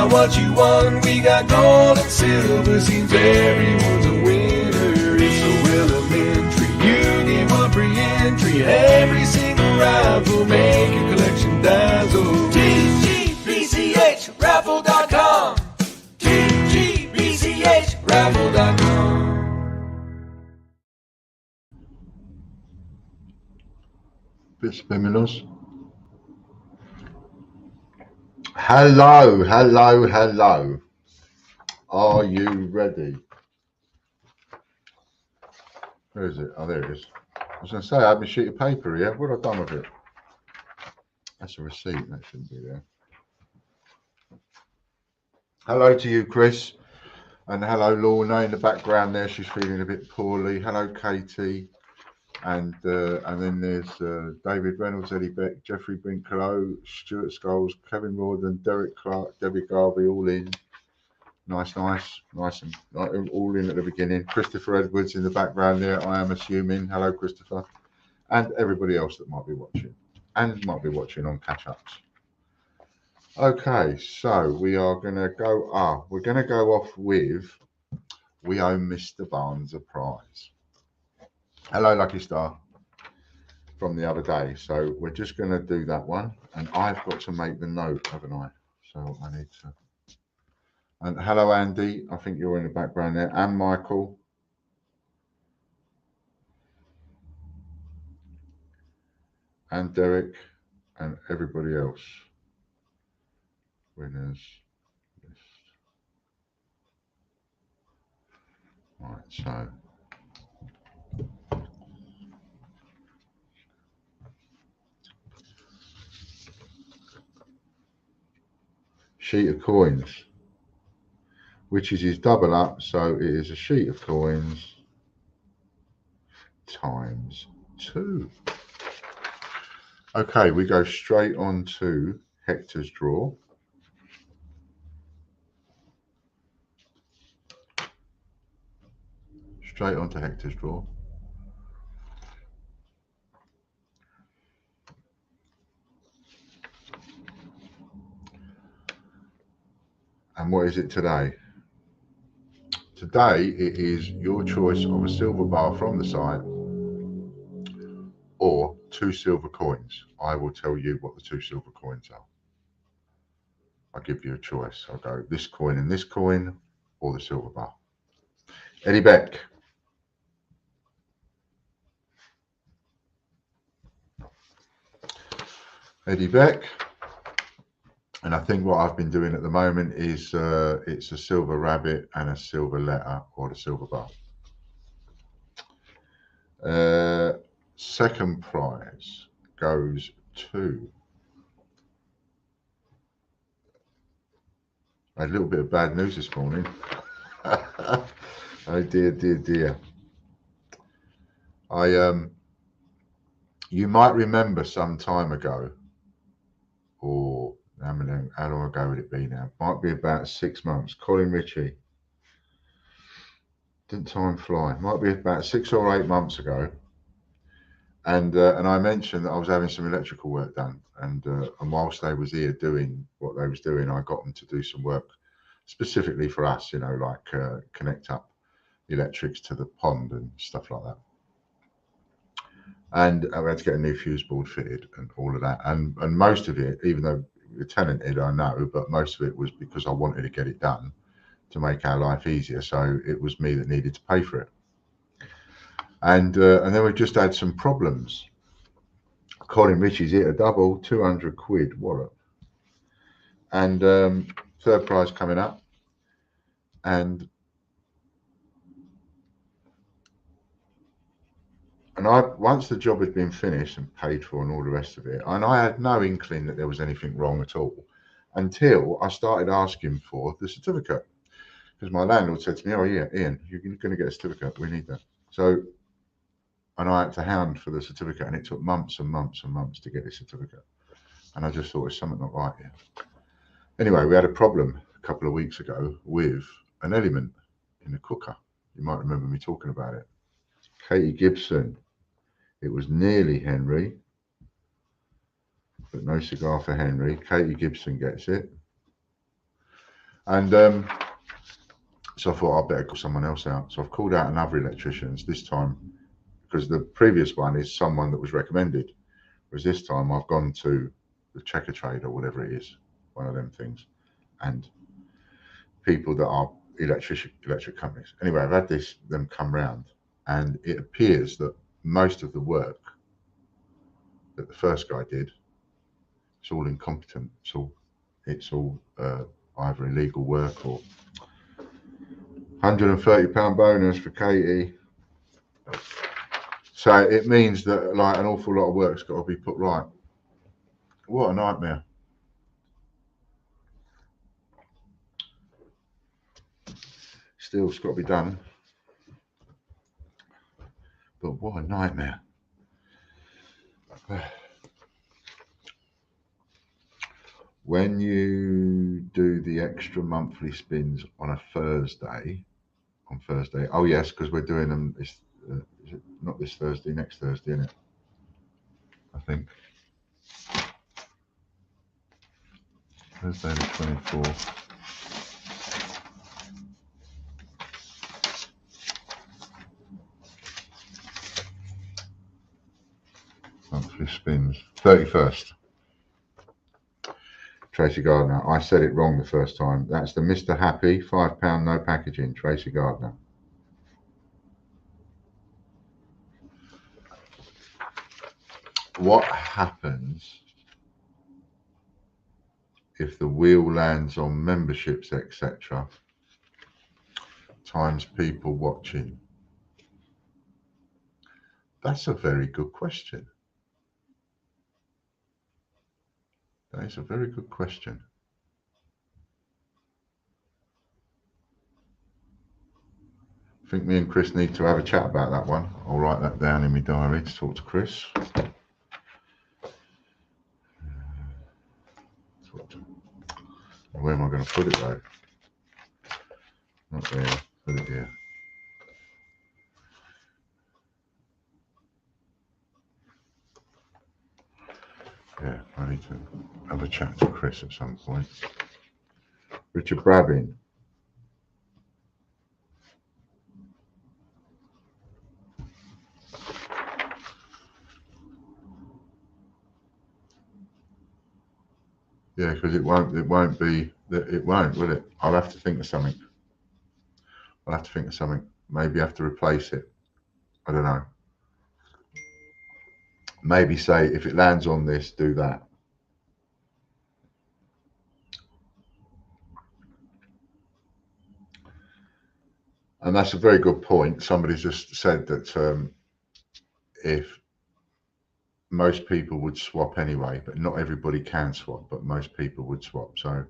about what you won. We got gold and silver, seems everyone's a winner. It's so elementary. You get one free entry. Every single raffle, make your collection dazzle. TGBCHraffle.com. TGBCHraffle.com. Bismillah. Hello, hello, hello. Are you ready? Where is it? Oh, there it is. I was going to say, I have my sheet of paper here. What have I done with it? That's a receipt. That shouldn't be there. Hello to you, Chris. And hello, Lorna, in the background there. She's feeling a bit poorly. Hello, Katie. And then there's David Reynolds, Eddie Beck, Jeffrey Brinklow, Stuart Scholes, Kevin Rawdon, Derek Clark, Debbie Garvey, all in. Nice and all in at the beginning. Christopher Edwards in the background there, I am assuming. Hello, Christopher. And everybody else that might be watching and might be watching on catch-ups. Okay, so we are going to go, we're going to go off with We Owe Mr. Barnes a Prize. Hello, Lucky Star, from the other day. So we're just going to do that one. And I've got to make the note, haven't I? So I need to. And hello, Andy. I think you're in the background there. And Michael. And Derek. And everybody else. Winners list. Right, so. Sheet of coins, which is his double up, so it is a sheet of coins times 2. Okay, we go straight on to Hector's draw. Straight on to Hector's draw. And what is it today? Today it is your choice of a silver bar from the site or 2 silver coins. I will tell you what the 2 silver coins are. I'll give you a choice. I'll go this coin and this coin or the silver bar. Eddie Beck. Eddie Beck. And I think what I've been doing at the moment is it's a silver rabbit and a silver letter or the silver bar. Second prize goes to I had a little bit of bad news this morning. Oh dear. You might remember some time ago, or how long ago would it be now? Might be about 6 months. Colin Ritchie. Didn't time fly? Might be about 6 or 8 months ago. And I mentioned that I was having some electrical work done, and whilst they was here doing what they was doing, I got them to do some work specifically for us, you know, like connect up the electrics to the pond and stuff like that. And I had to get a new fuse board fitted and all of that, and most of it, even though we're tenanted, I know, but most of it was because I wanted to get it done to make our life easier. So it was me that needed to pay for it. And then we just had some problems. Colin Ritchie's hit a double, 200 quid wallop. And third prize coming up. And once the job had been finished and paid for and all the rest of it, and I had no inkling that there was anything wrong at all until I started asking for the certificate. Because my landlord said to me, "Oh yeah, Ian, you're going to get a certificate. We need that." So, and I had to hound for the certificate, and it took months and months and months to get the certificate. And I just thought, there's something not right here. Anyway, we had a problem a couple of weeks ago with an element in the cooker. You might remember me talking about it. Katie Gibson. It was nearly Henry, but no cigar for Henry. Katie Gibson gets it. And so I thought I'd better call someone else out. So I've called out another electrician this time, because the previous one is someone that was recommended. Whereas this time I've gone to the Checker Trade or whatever it is, one of them things, and people that are electric companies. Anyway, I've had them come round, and it appears that most of the work that the first guy did, it's all incompetent. It's all either illegal work or £130 bonus for Katie. So it means that like an awful lot of work's got to be put right. What a nightmare. Still, it's got to be done. But what a nightmare. When you do the extra monthly spins on a Thursday, oh yes, because we're doing them, is it not this Thursday, next Thursday, isn't it? I think. Thursday the 24th. Monthly spins, 31st. Tracy Gardner. I said it wrong the first time. That's the Mr. Happy, £5 no packaging, Tracy Gardner. What happens if the wheel lands on memberships, etc., times people watching? That's a very good question. That is a very good question. I think me and Chris need to have a chat about that one. I'll write that down in my diary to talk to Chris. Where am I going to put it though? Not there, put it here. Yeah, I need to have a chat to Chris at some point. Richard Brabbin. Yeah, because it won't be, will it? I'll have to think of something. Maybe have to replace it. I don't know. Maybe say, if it lands on this, do that. And that's a very good point. Somebody just said that if most people would swap anyway, but not everybody can swap, but most people would swap. So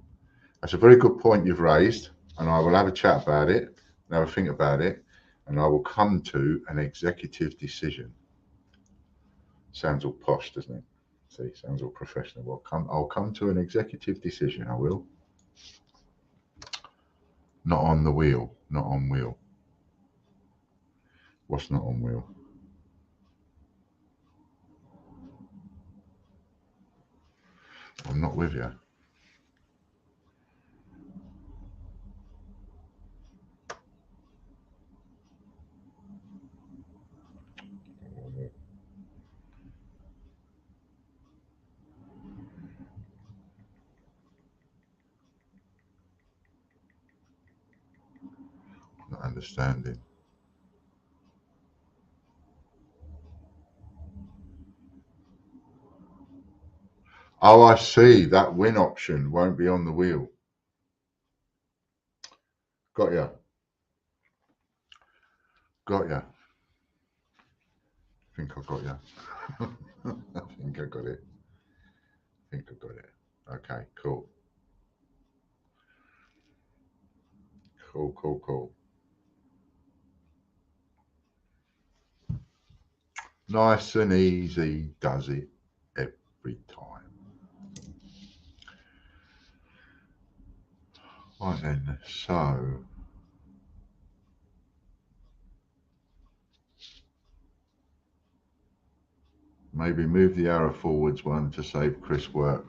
that's a very good point you've raised, and I will have a chat about it, and have a think about it, and I will come to an executive decision. Sounds all posh, doesn't it? See, sounds all professional. Well, I'll come to an executive decision, I will. Not on the wheel, not on wheel. What's not on wheel? I'm not with you. Not understanding. Oh, I see. That win option won't be on the wheel. Got ya. Got ya. I think I got ya. I think I got it. Okay, cool. Cool. Nice and easy, does it every time. Right then, so maybe move the arrow forwards one to save Chris work.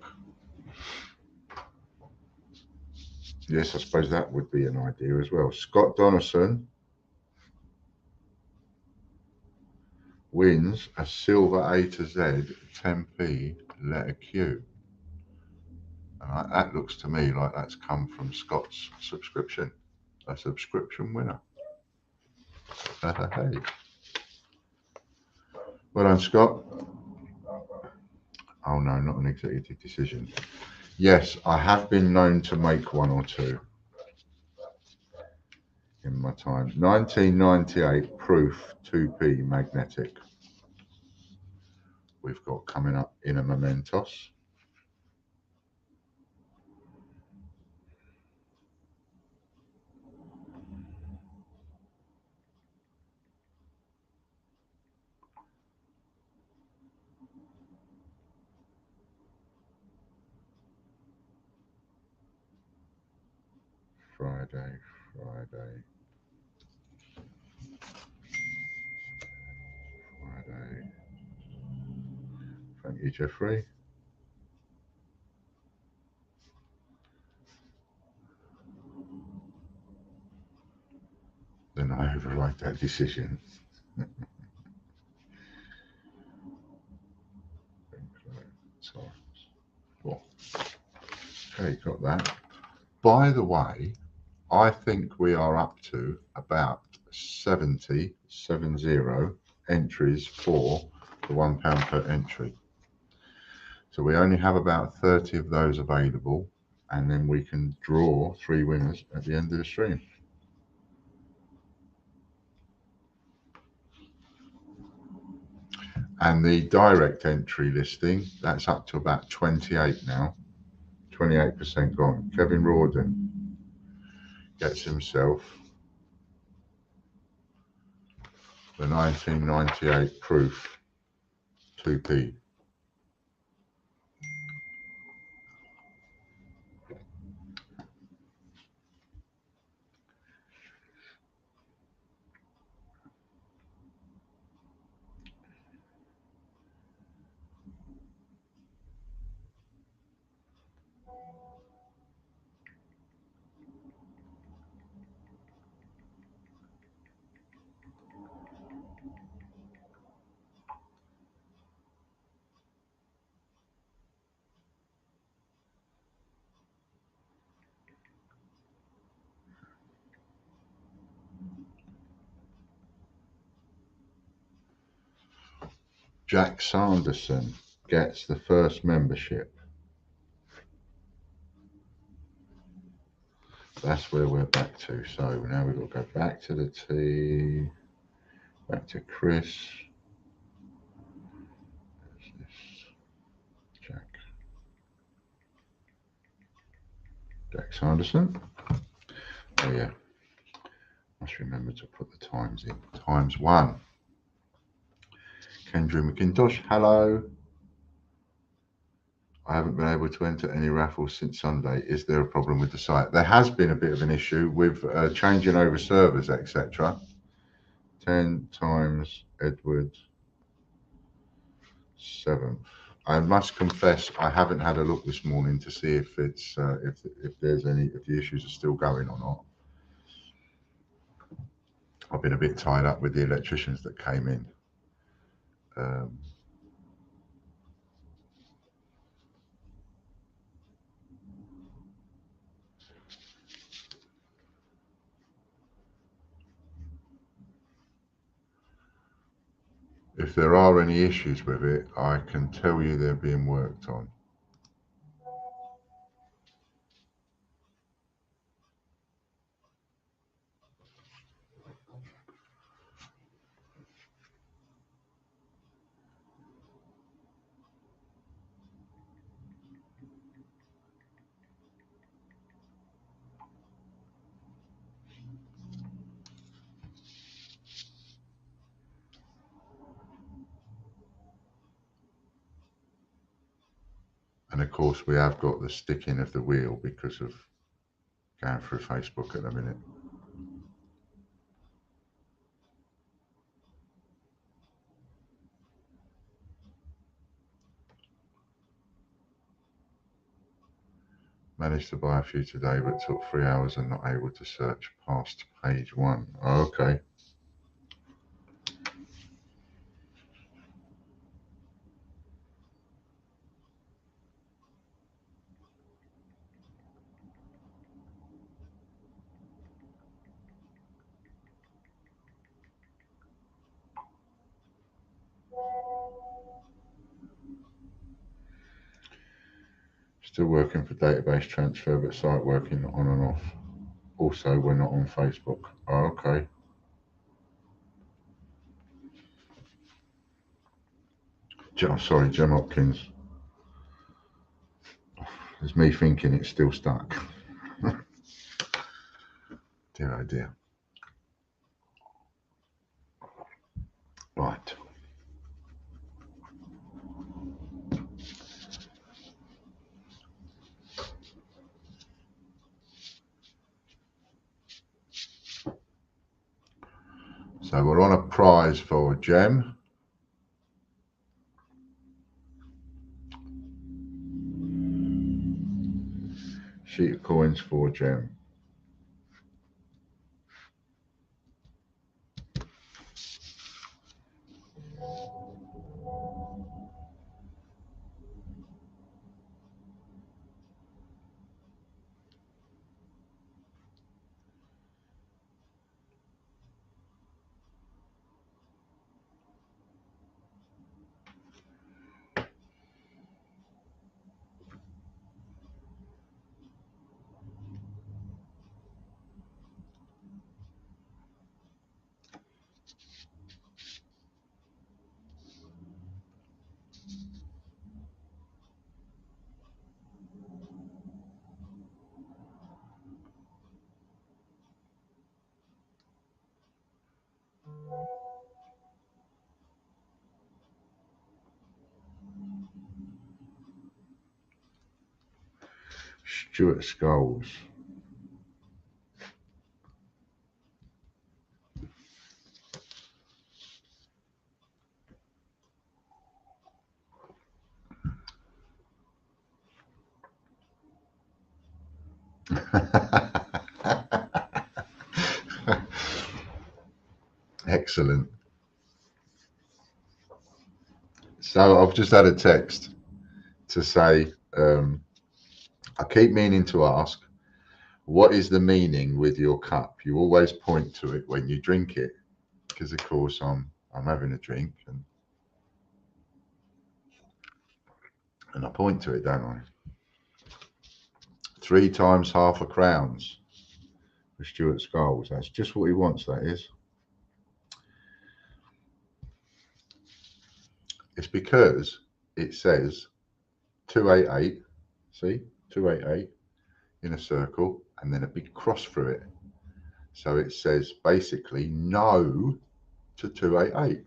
Yes, I suppose that would be an idea as well. Scott Donaldson wins a silver A to Z 10p letter Q. And that looks to me like that's come from Scott's subscription, a subscription winner. Hey. Well done, Scott. Oh no, not an executive decision. Yes, I have been known to make one or two in my time. 1998 proof 2p magnetic. We've got coming up in a Mementos. Friday. Thank you, Jeffrey. Then I override that decision. Cool. Okay, got that. By the way, I think we are up to about 70 entries for the £1 per entry. So we only have about 30 of those available, and then we can draw 3 winners at the end of the stream. And the direct entry listing, that's up to about 28 now. 28% gone. Kevin Rawdon gets himself the 1998 proof 2p. Jack Sanderson gets the first membership. That's where we're back to. So now we've got to go back to the T, back to Chris. Jack Sanderson. Oh yeah, must remember to put the times in. Times 1. Kendra McIntosh, hello. I haven't been able to enter any raffles since Sunday. Is there a problem with the site? There has been a bit of an issue with changing over servers, etc. 10 times Edward 7th. I must confess, I haven't had a look this morning to see if it's if the issues are still going or not. I've been a bit tied up with the electricians that came in. If there are any issues with it, I can tell you they're being worked on. And of course, we have got the sticking of the wheel because of going through Facebook at the minute. Managed to buy a few today, but took 3 hours and not able to search past page 1. Oh, okay. Still working for database transfer, but site working on and off. Also, we're not on Facebook. Oh, okay. Sorry, Jem Hopkins. It's me thinking it's still stuck. Dear oh dear. Right. So we're on a prize for Jem. Sheet of coins for Jem. Stuart Skulls. Excellent. So I've just had a text to say, I keep meaning to ask, what is the meaning with your cup? You always point to it when you drink it, because of course I'm having a drink and I point to it, don't I? 3 times half a crowns for Stuart Skulls. That's just what he wants, that is. It's because it says 288, see, 288 in a circle and then a big cross through it. So it says basically no to 288.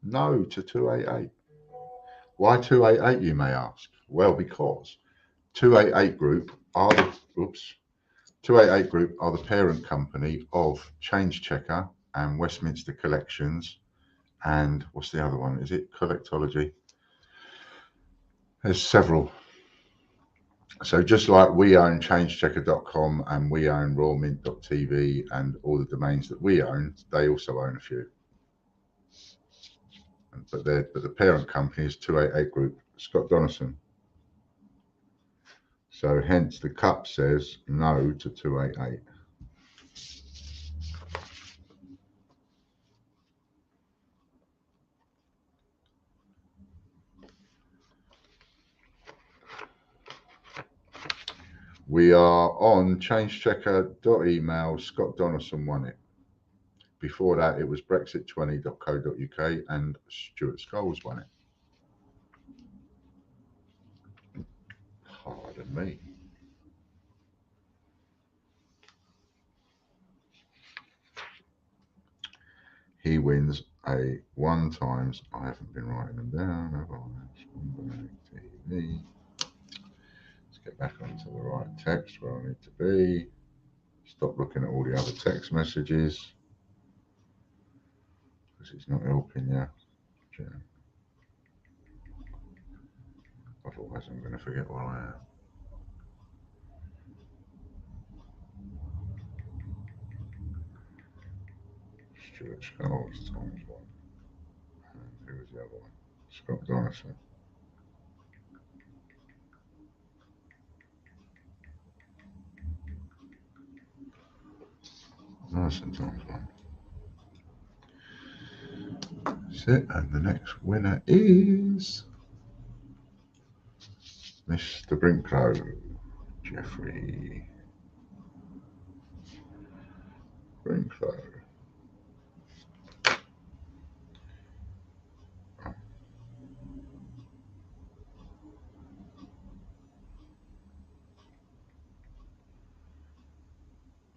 No to 288. Why 288, you may ask? Well, because 288 Group are the 288 Group are the parent company of Change Checker and Westminster Collections, and what's the other one? Is it Collectology? There's several. So just like we own changechecker.com and we own rawmint.tv and all the domains that we own, they also own a few. But the parent company is 288 Group, Scott Donaldson. So hence the cup says no to 288. We are on changechecker.email. Scott Donaldson won it. Before that, it was brexit20.co.uk and Stuart Skulls won it. Pardon me. He wins a 1 times. I haven't been writing them down, have I? TV. Let's get back onto the right text where I need to be. Stop looking at all the other text messages because it's not helping you. Otherwise, I'm going to forget what I am. Stuart Scholes times 1. And who was the other one? Scott Donnison. Donnison times 1. That's it. And the next winner is Mr. Brinklow, Jeffrey Brinklow.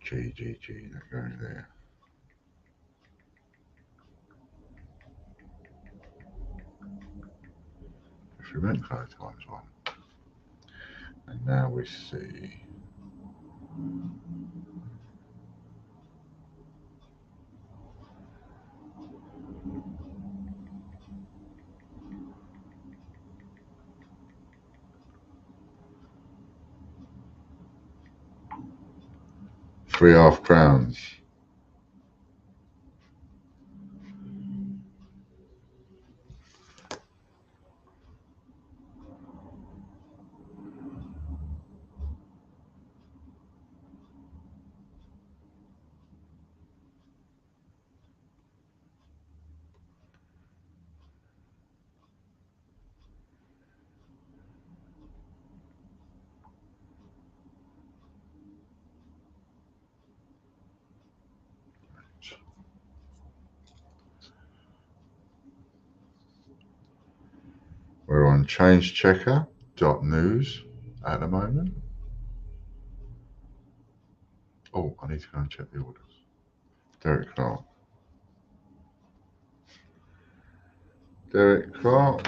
GGG, that goes there. Jeffrey Brinklow times 1. And now we see three half crowns. We're on changechecker.news at the moment. Oh, I need to go and check the orders. Derek Clark. Derek Clark.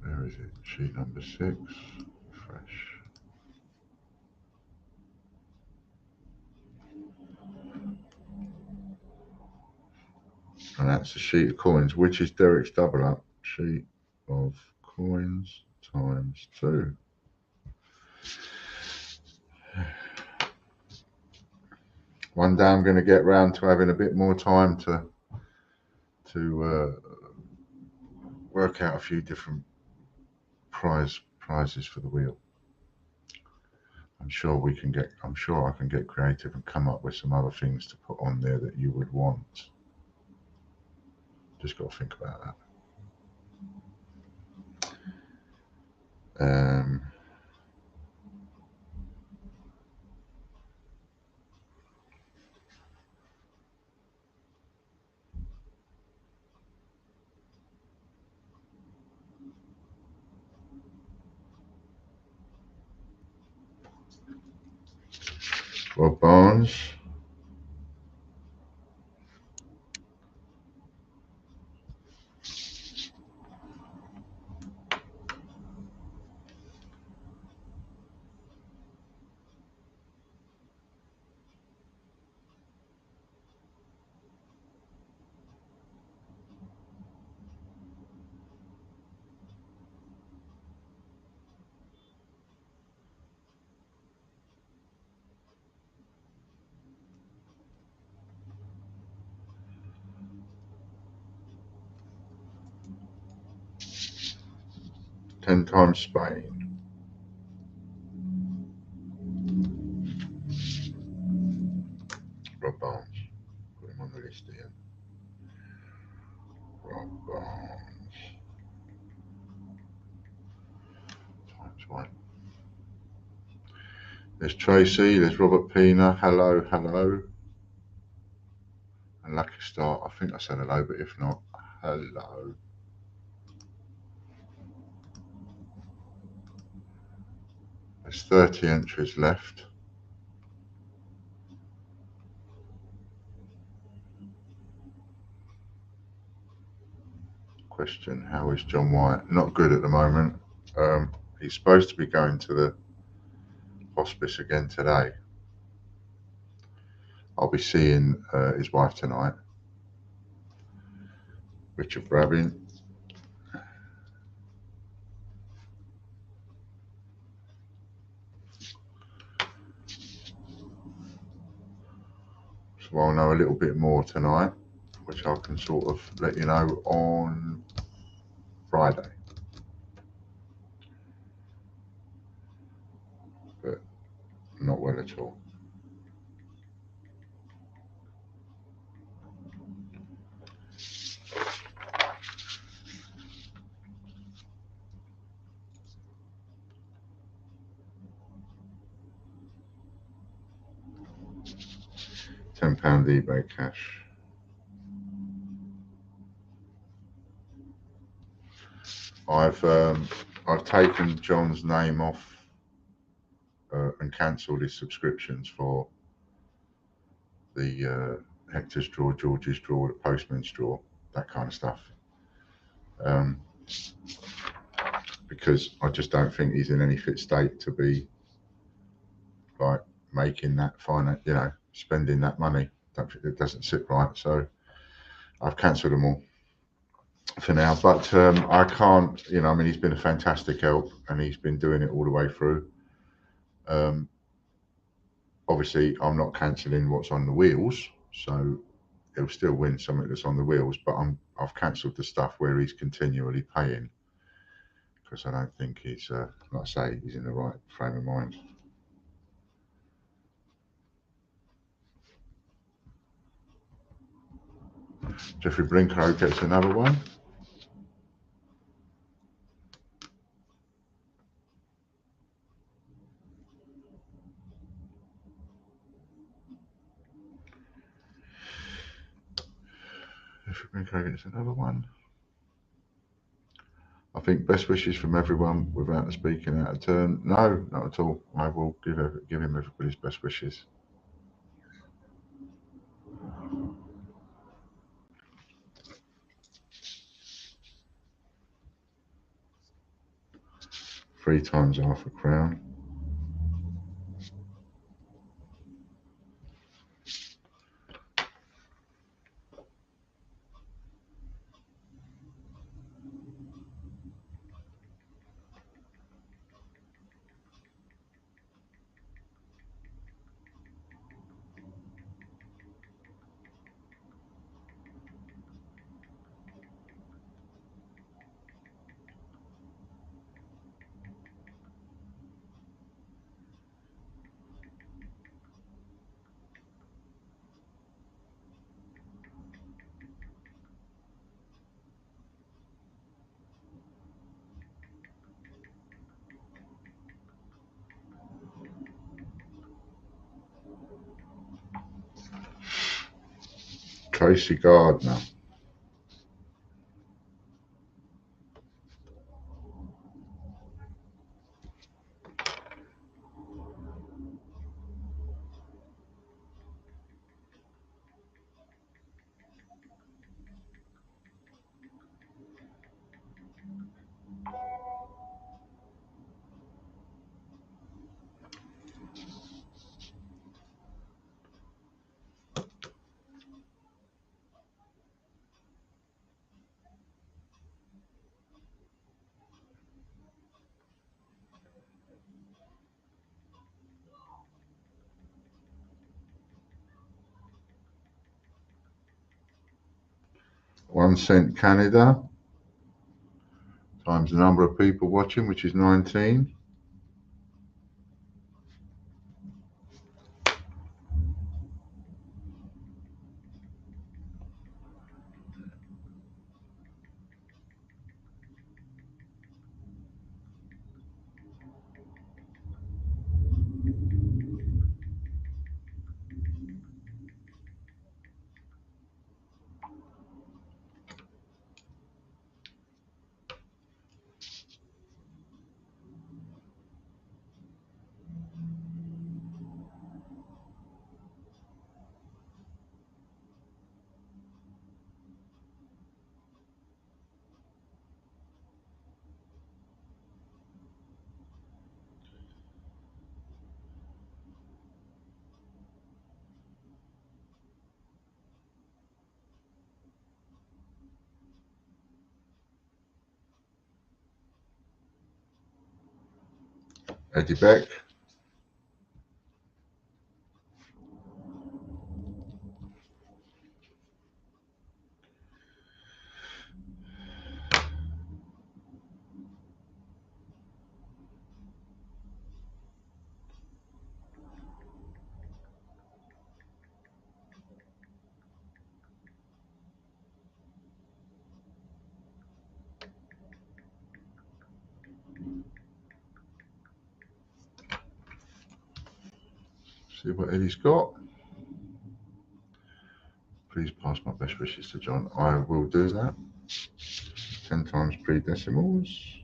Where is it? Sheet number 6. Fresh. And that's a sheet of coins, which is Derek's double up sheet of coins times 2. One day I'm going to get round to having a bit more time to work out a few different prizes for the wheel. I'm sure I can get creative and come up with some other things to put on there that you would want. Just got to think about that. Rob Barnes. Ten times Spain. Rob Barnes. Put him on the list here. Rob Barnes. Times 1. There's Tracy. There's Robert Pina. Hello, hello. And Lucky Start. I think I said hello, but if not, hello. There's 30 entries left. question. How is John White? Not good at the moment. He's supposed to be going to the hospice again today. I'll be seeing his wife tonight, Richard Brabin. So I'll know a little bit more tonight, which I can sort of let you know on Friday. But not well at all. £10 eBay cash. I've taken John's name off and cancelled his subscriptions for the Hector's Drawer, George's Drawer, the Postman's Drawer, that kind of stuff. Because I just don't think he's in any fit state to be like making that finance, spending that money. It doesn't sit right. So I've cancelled them all for now. But I can't, he's been a fantastic help and he's been doing it all the way through. Obviously, I'm not cancelling what's on the wheels, so he'll still win something that's on the wheels. But I've cancelled the stuff where he's continually paying because I don't think he's, like I say, he's in the right frame of mind. Jeffrey Brinko gets another one. Jeffrey Brinko gets another one. I think best wishes from everyone without speaking out of turn. No, not at all. I will give him everybody's best wishes. Three times half a crown. Tracy Gardner. $0.01 Canada times the number of people watching, which is 19. Eddie Beck. See what Eddie's got. Please pass my best wishes to John. I will do that. 10 times pre-decimals.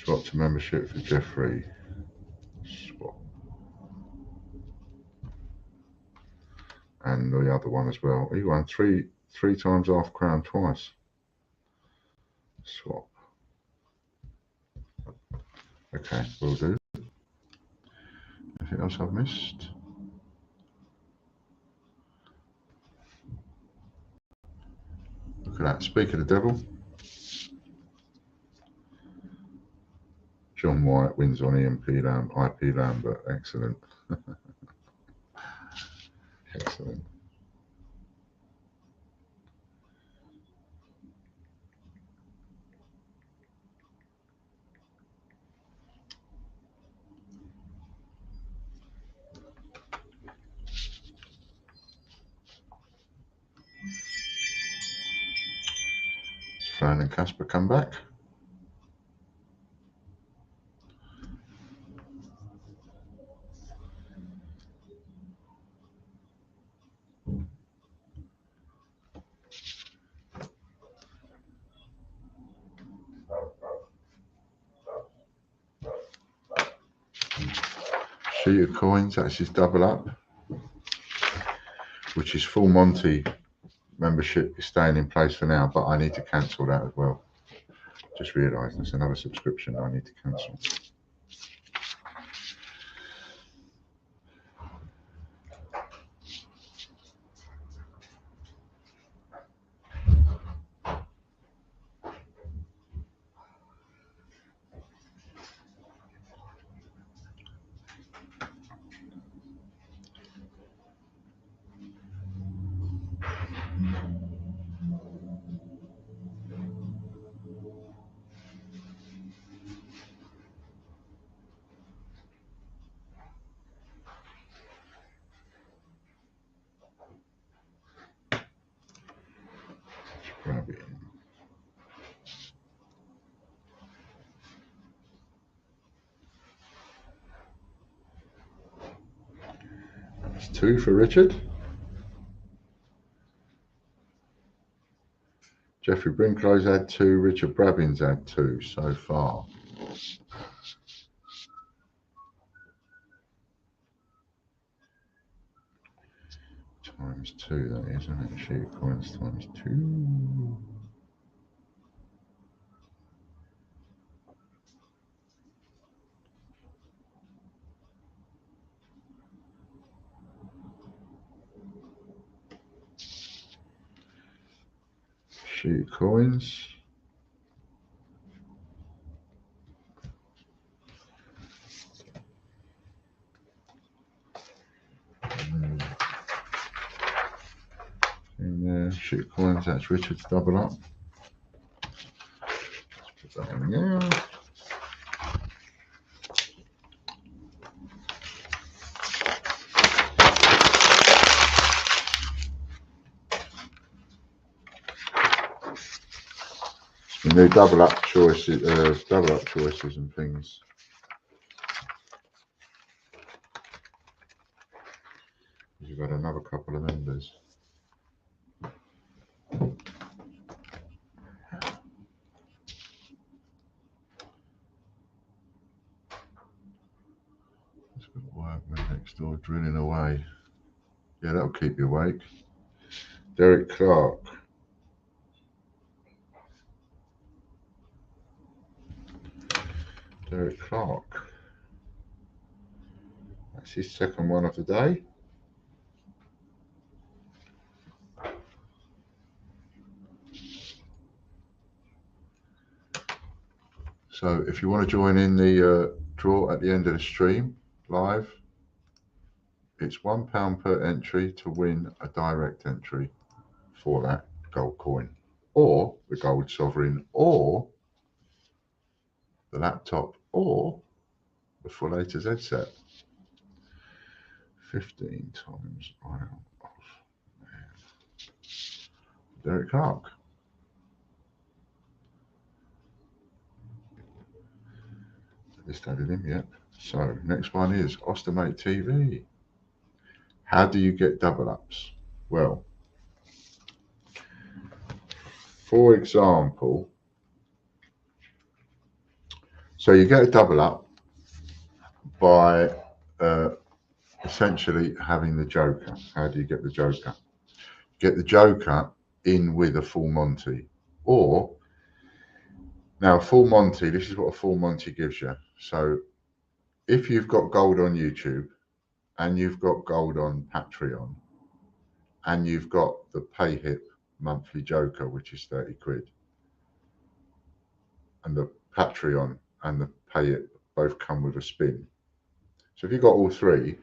Swap to membership for Jeffrey. Swap. And the other one as well. He won three times half crown twice. Swap. Okay, will do. Anything else I've missed? Look at that. Speak of the devil. John White wins on IP Lambert. Excellent. Excellent. Fran and Casper come back. Sheet of coins, that's his double up, which is full Monty membership is staying in place for now, but I need to cancel that as well. Just realised there's another subscription I need to cancel. Grab it in. That's 2 for Richard. Jeffrey Brinklow's had 2, Richard Brabbins had 2 so far. Times 2, that is, isn't it? Sheet of coins times 2. Sheet of coins. In sheet of coins, that's Richard's double up. Let's put that in there. And they double up choices and things. You've got another couple of members. It's got workmen next door drilling away. Yeah, that'll keep you awake. Derek Clark. Derek Clark. That's his second one of the day. So if you want to join in the draw at the end of the stream live, it's £1 per entry to win a direct entry for that gold coin, or the gold sovereign, or the laptop, or the Full A to Z set. 15 times Isle of Man. Derek Clark. Just added him yet. So next one is Ostomate TV. How do you get double ups? Well, for example, so you get a double up by essentially having the Joker. How do you get the Joker? Get the Joker in with a full Monty, or now a full Monty. This is what a full Monty gives you. So if you've got gold on YouTube and you've got gold on Patreon and you've got the PayHip monthly Joker, which is 30 quid, and the Patreon and the PayHip both come with a spin. So if you've got all three,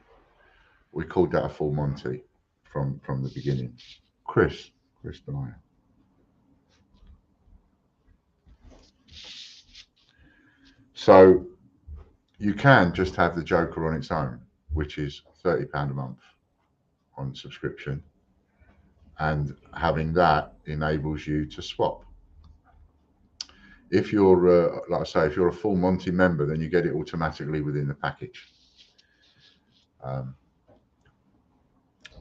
we called that a full Monty from the beginning. Chris Dyer. So you can just have the Joker on its own, which is £30 a month on subscription, and having that enables you to swap. If you're, like I say, if you're a full Monty member, then you get it automatically within the package. But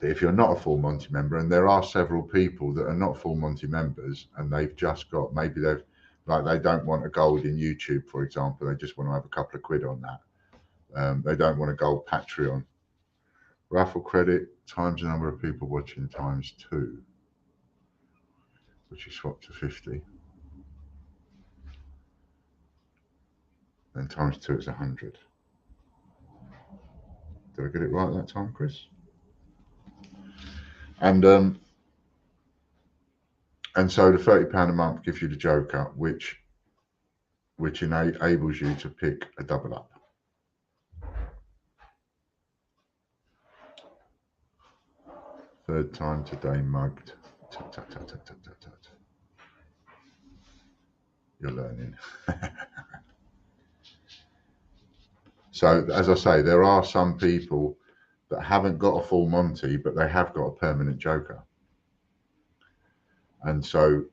if you're not a full Monty member, and there are several people that are not full Monty members, and they've just got, maybe they've, like they don't want a gold in YouTube, for example, they just want to have a couple of quid on that. They don't want a gold Patreon. Raffle credit times the number of people watching times 2, which is swapped to 50. Then times 2 is 100. Did I get it right that time, Chris? And so the £30 a month gives you the Joker, which enables you to pick a double up. Third time today mugged. Tut, tut, tut, tut, tut, tut, tut. You're learning. So as I say, there are some people that haven't got a full Monty, but they have got a permanent Joker. And so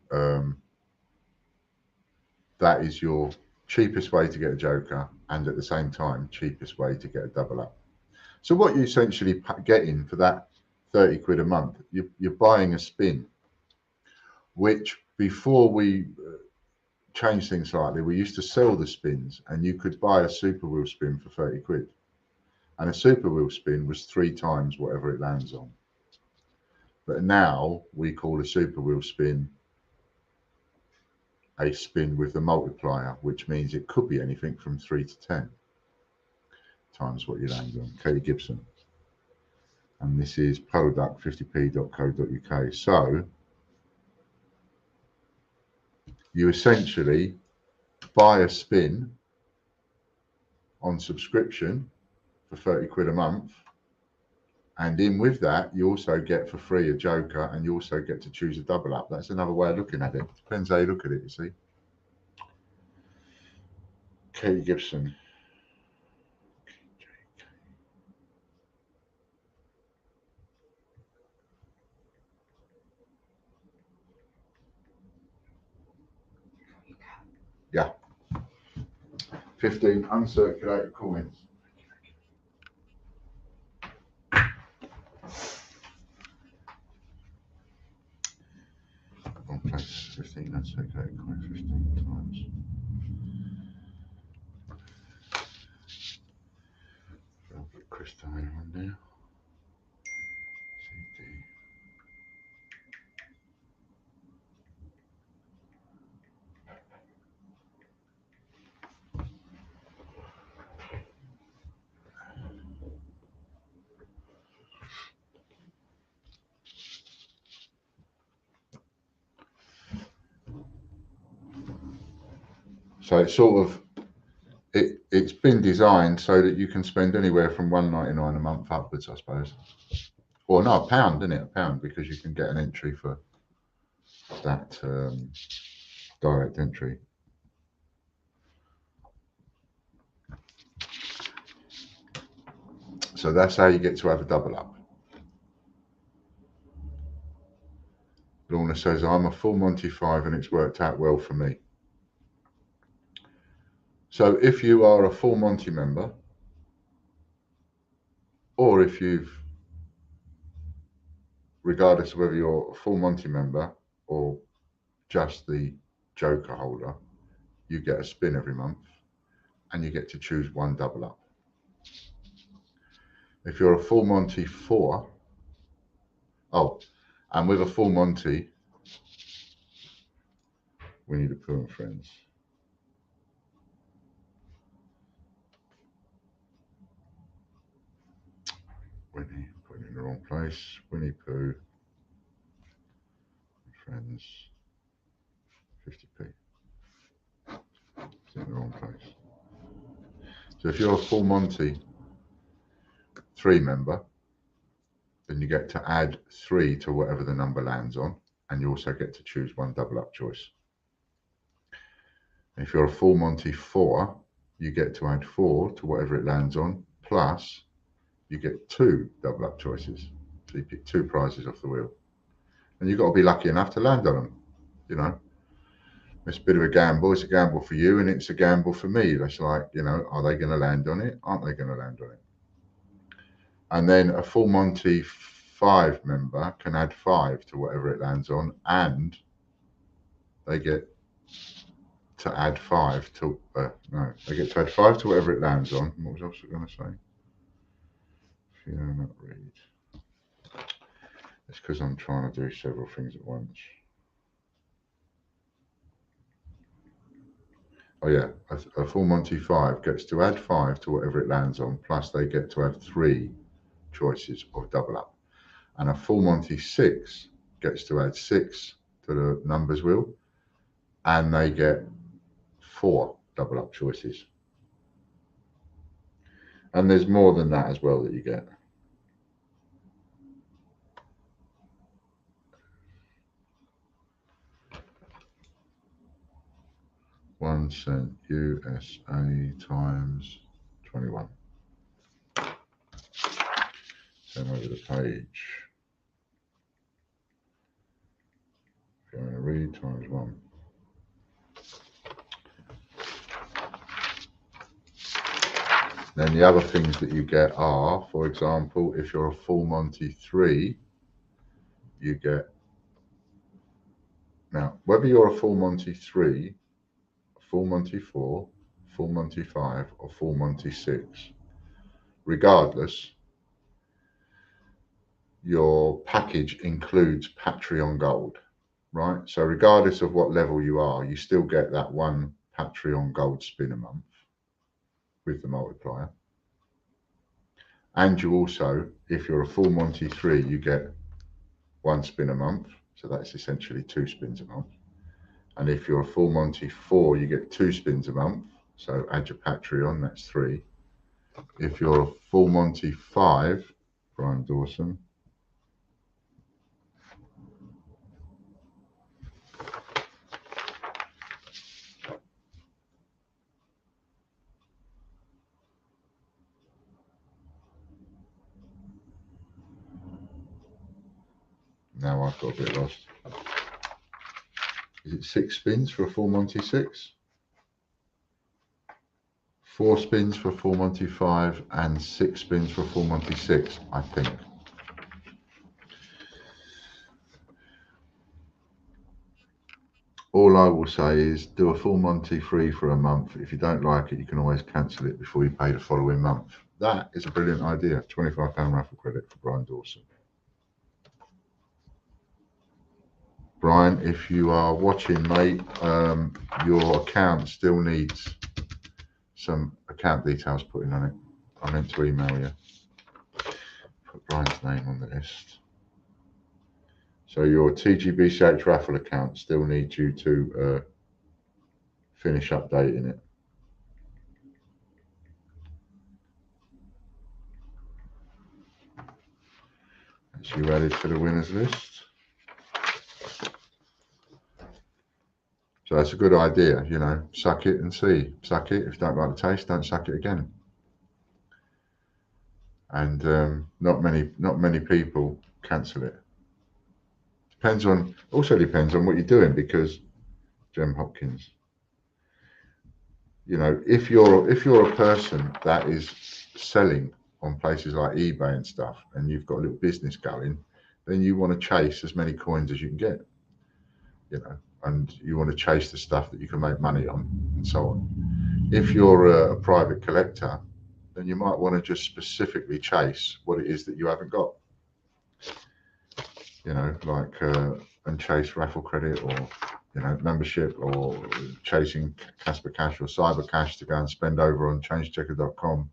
that is your cheapest way to get a Joker, and at the same time, cheapest way to get a double up. So what you essentially getting for that 30 quid a month, you're buying a spin, which before we changed things slightly, we used to sell the spins, and you could buy a super wheel spin for 30 quid. And a super wheel spin was 3 times whatever it lands on. But now we call a super wheel spin a spin with the multiplier, which means it could be anything from 3 to 10 times what you land on. Katie Gibson. And this is product50p.co.uk. So you essentially buy a spin on subscription for 30 quid a month, and in with that you also get for free a Joker, and you also get to choose a double up. That's another way of looking at it. Depends how you look at it, you see. Katie Gibson. Yeah. 15 uncirculated coins. One place 15 uncirculated coins 15 times. I'll put Chris Dyer on there. CD. So it's sort of, it's been designed so that you can spend anywhere from £1.99 a month upwards, I suppose. Or no, £1, isn't it? £1, because you can get an entry for that direct entry. So that's how you get to have a double up. Lorna says, I'm a full Monty 5 and it's worked out well for me. So if you are a full Monty member, or if you've, regardless of whether you're a full Monty member or just the Joker holder, you get a spin every month and you get to choose one double up. If you're a full Monty 4, and with a full Monty, Winnie the Pooh and Friends. Winnie, putting it in the wrong place. Winnie Pooh and Friends, 50p. It's in the wrong place. So if you're a full Monty 3 member, then you get to add 3 to whatever the number lands on, and you also get to choose one double up choice. And if you're a full Monty 4, you get to add 4 to whatever it lands on, plus you get 2 double up choices. So you pick 2 prizes off the wheel. And you've got to be lucky enough to land on them, you know. It's a bit of a gamble. It's a gamble for you and it's a gamble for me. That's like, you know, are they going to land on it? Aren't they going to land on it? And then a full Monty 5 member can add 5 to whatever it lands on, and they get to add 5 to, they get to add 5 to whatever it lands on. What was I also going to say? Fiona Reed. It's because I'm trying to do several things at once. Oh yeah, a full Monty 5 gets to add 5 to whatever it lands on, plus they get to have 3 choices of double up. And a full Monty 6 gets to add 6 to the numbers wheel, and they get 4 double up choices. And there's more than that as well that you get. $1 USA times 21. Turn over the page. If you want to read times 1. Then the other things that you get are, for example, if you're a full Monty 3, you get, now whether you're a full Monty 3, full Monty 4, full Monty 5 or full Monty 6, regardless, your package includes Patreon Gold, right? So regardless of what level you are, you still get that one Patreon Gold spin a month with the multiplier. And you also, if you're a full Monty 3, you get 1 spin a month. So that's essentially 2 spins a month. And if you're a full Monty 4, you get 2 spins a month. So add your Patreon, that's 3. If you're a full Monty 5, Brian Dawson, now I've got a bit lost. Is it 6 spins for a full Monty 6? 4 spins for a full Monty 5 and 6 spins for a full Monty 6, I think. All I will say is do a full Monty 3 for a month. If you don't like it, you can always cancel it before you pay the following month. That is a brilliant idea. £25 raffle credit for Brian Dawson. Brian, if you are watching, mate, your account still needs some account details put in on it. I meant to email you. Put Brian's name on the list. So your TGBCH raffle account still needs you to finish updating it. Is you added to the winners list? So that's a good idea, you know, suck it and see. Suck it. If you don't like the taste, don't suck it again. And not many people cancel it. Also depends on what you're doing, because Jem Hopkins, you know, if you're a person that is selling on places like eBay and stuff, and you've got a little business going, then you want to chase as many coins as you can get, you know, and you want to chase the stuff that you can make money on and so on. If you're a private collector, then you might want to just specifically chase what it is that you haven't got, you know, like and chase raffle credit, or you know, membership, or chasing Casper Cash or Cyber Cash to go and spend over on changechecker.com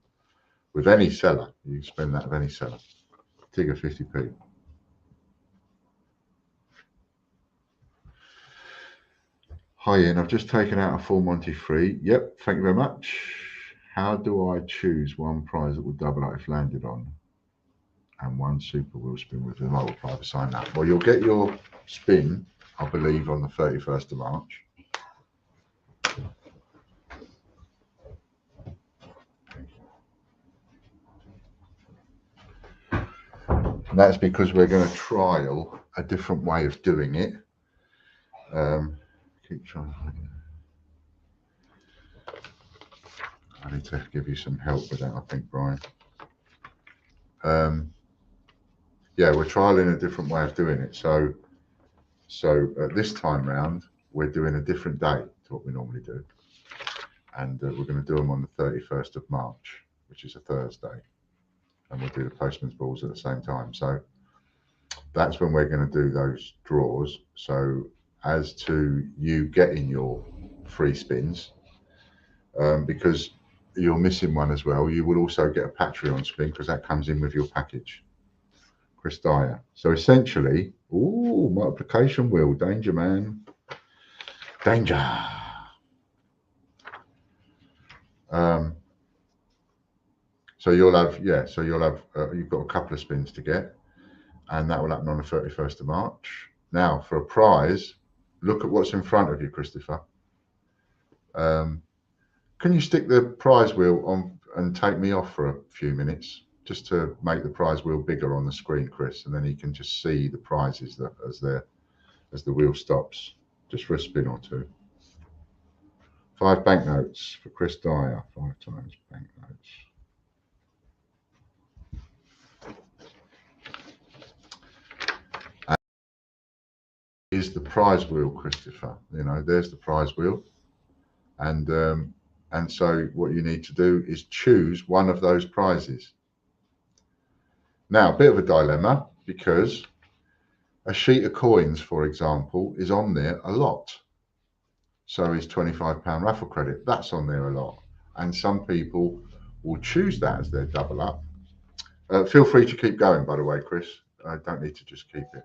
with any seller. You spend that with any seller. Tigger 50p. Hi Ian, I've just taken out a full Monty free. Yep, thank you very much. How do I choose one prize that will double up if landed on, and one super wheel spin with a multiplier beside that? Well, you'll get your spin, I believe, on the 31st of March. And that's because we're going to trial a different way of doing it. Keep trying. I need to give you some help with that, I think, Brian. Yeah, we're trialing a different way of doing it. So this time round, we're doing a different day to what we normally do. And we're going to do them on the 31st of March, which is a Thursday. And we'll do the postman's balls at the same time. So that's when we're going to do those draws. So as to you getting your free spins, because you're missing one as well, you will also get a Patreon spin, because that comes in with your package. Chris Dyer. So essentially, ooh, multiplication wheel, danger man, danger. So you'll have, you've got a couple of spins to get, and that will happen on the 31st of March. Now, for a prize, look at what's in front of you, Christopher. Can you stick the prize wheel on and take me off for a few minutes, just to make the prize wheel bigger on the screen, Chris, and then you can just see the prizes that as the wheel stops, just for a spin or two. 5 banknotes for Chris Dyer, 5 times banknotes. Is the prize wheel, Christopher? You know, there's the prize wheel, and so what you need to do is choose one of those prizes. Now, a bit of a dilemma, because a sheet of coins, for example, is on there a lot. So is £25 raffle credit. That's on there a lot, and some people will choose that as their double up. Feel free to keep going, by the way, Chris. I don't need to just keep it.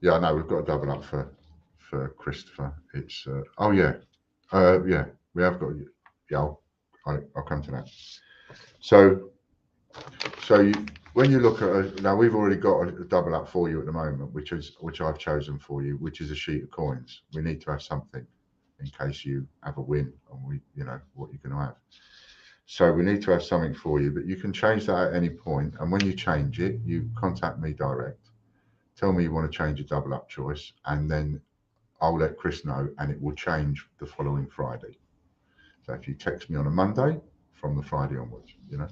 Yeah, I know we've got a double up for Christopher. It's oh yeah, yeah, we have got. Yeah, I'll come to that. So when you look at now, we've already got a double up for you at the moment, which I've chosen for you, which is a sheet of coins. We need to have something in case you have a win, and you know what you're going to have. So we need to have something for you, but you can change that at any point. And when you change it, you contact me direct. Tell me you want to change a double up choice, and then I'll let Chris know, and it will change the following Friday. So if you text me on a Monday, from the Friday onwards, you know.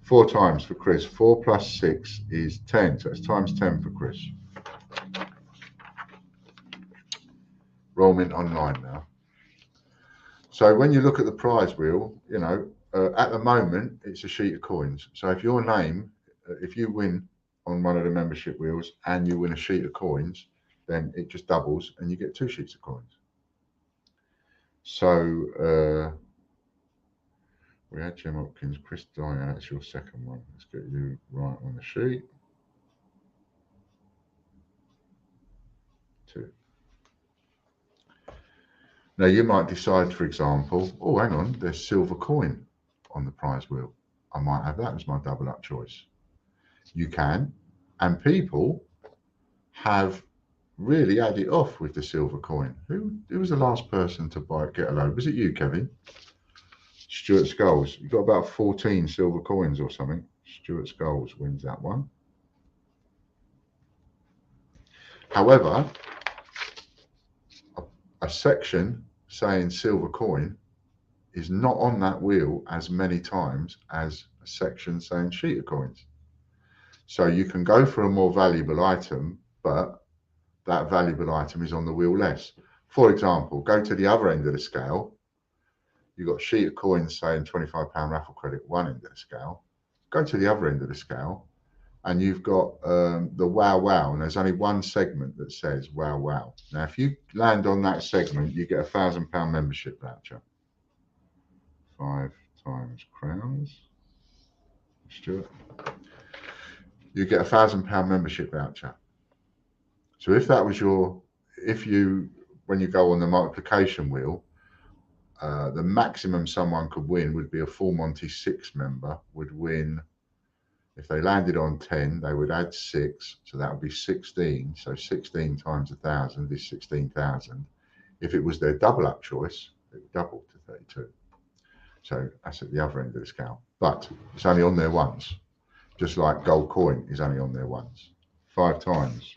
4 times for Chris. 4 plus 6 is 10. So it's times 10 for Chris. Roll Mint online now. So when you look at the prize wheel, you know, at the moment, it's a sheet of coins. So if your name, if you win on one of the membership wheels and you win a sheet of coins, then it just doubles and you get 2 sheets of coins. So we had Jem Hopkins, Chris Dyer, that's your second one. Let's get you right on the sheet. Now you might decide, for example, oh, hang on, there's silver coin on the prize wheel. I might have that as my double up choice. You can, and people have really had it off with the silver coin. Who was the last person to buy it, get a load? Was it you, Kevin? Stuart Skulls. You got about 14 silver coins or something. Stuart Skulls wins that one. However, a section saying silver coin is not on that wheel as many times as a section saying sheet of coins. So you can go for a more valuable item, but that valuable item is on the wheel less. For example, go to the other end of the scale. You've got sheet of coins saying £25 raffle credit, one end of the scale. Go to the other end of the scale and you've got the wow wow, and there's only one segment that says wow wow. Now if you land on that segment, you get £1,000 membership voucher. 5 times crowns, Stuart. You get £1,000 membership voucher. So if that was when you go on the multiplication wheel, the maximum someone could win would be a full Monty 6 member would win. If they landed on 10, they would add 6, so that would be 16. So 16 times 1,000 is 16,000. If it was their double up choice, it would double to 32. So that's at the other end of the scale. But it's only on there once, just like gold coin is only on there once. 5 times.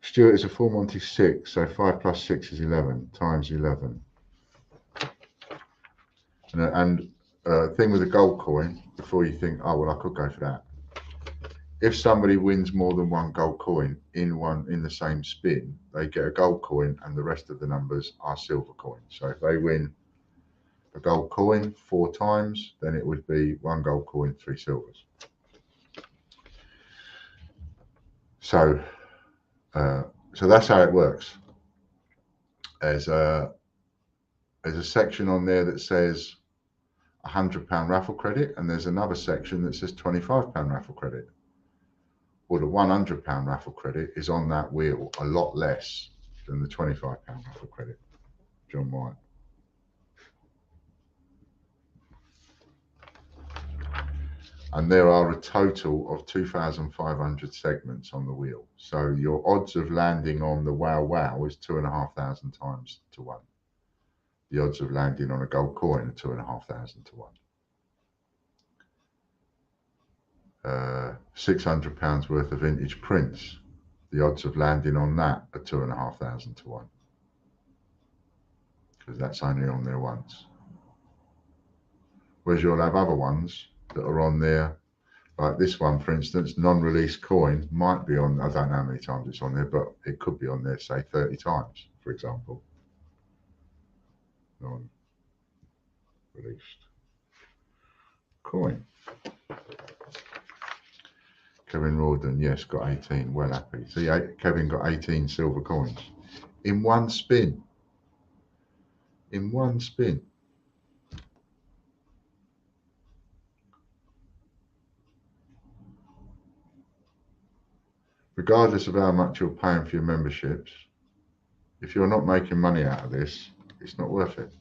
Stuart is a full Monty 6, so 5 plus 6 is 11 times 11. And thing with a gold coin, before you think, oh well, I could go for that. If somebody wins more than one gold coin in the same spin, they get a gold coin, and the rest of the numbers are silver coins. So if they win a gold coin 4 times, then it would be 1 gold coin, 3 silvers. So that's how it works. There's a section on there that says £100 raffle credit, and there's another section that says £25 raffle credit. Well, the £100 raffle credit is on that wheel a lot less than the £25 raffle credit. John White. And there are a total of 2,500 segments on the wheel. So your odds of landing on the wow wow is 2,500 times to 1. The odds of landing on a gold coin are 2,500 to 1. £600 worth of vintage prints. The odds of landing on that are 2,500 to 1. Because that's only on there once. Whereas you'll have other ones that are on there, like this one, for instance, non-released coin might be on, I don't know how many times it's on there, but it could be on there, say 30 times, for example. Non-released coin. Kevin Rawdon, yes, got 18, well happy. See, Kevin got 18 silver coins in one spin. In one spin. Regardless of how much you're paying for your memberships, if you're not making money out of this, it's not worth it.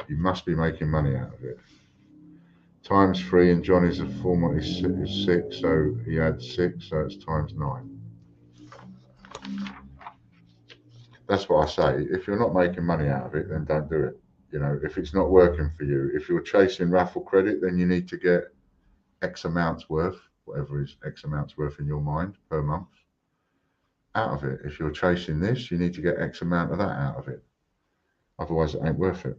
You must be making money out of it. Times 3, and John is a format is 6, so he adds 6, so it's times 9. That's what I say. If you're not making money out of it, then don't do it. You know, if it's not working for you, if you're chasing raffle credit, then you need to get X amounts worth, whatever is X amounts worth in your mind per month, out of it. If you're chasing this, you need to get X amount of that out of it. Otherwise, it ain't worth it.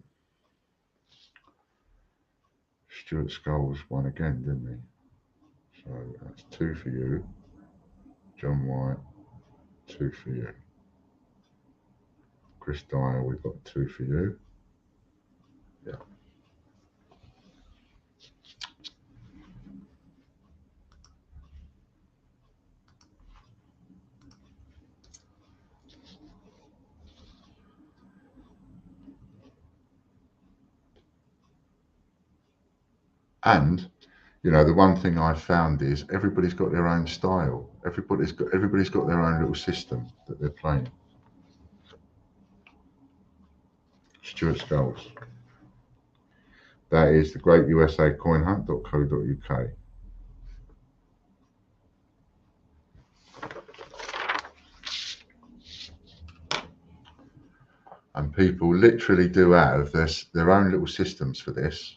Stuart Skulls won again, didn't he? So that's 2 for you. John White, 2 for you. Chris Dyer, we've got 2 for you. Yeah. And you know, the one thing I've found is everybody's got their own style. Everybody's got their own little system that they're playing. Stuart Skulls. That is the greatusacoinhunt.co.uk. And people literally do have their own little systems for this.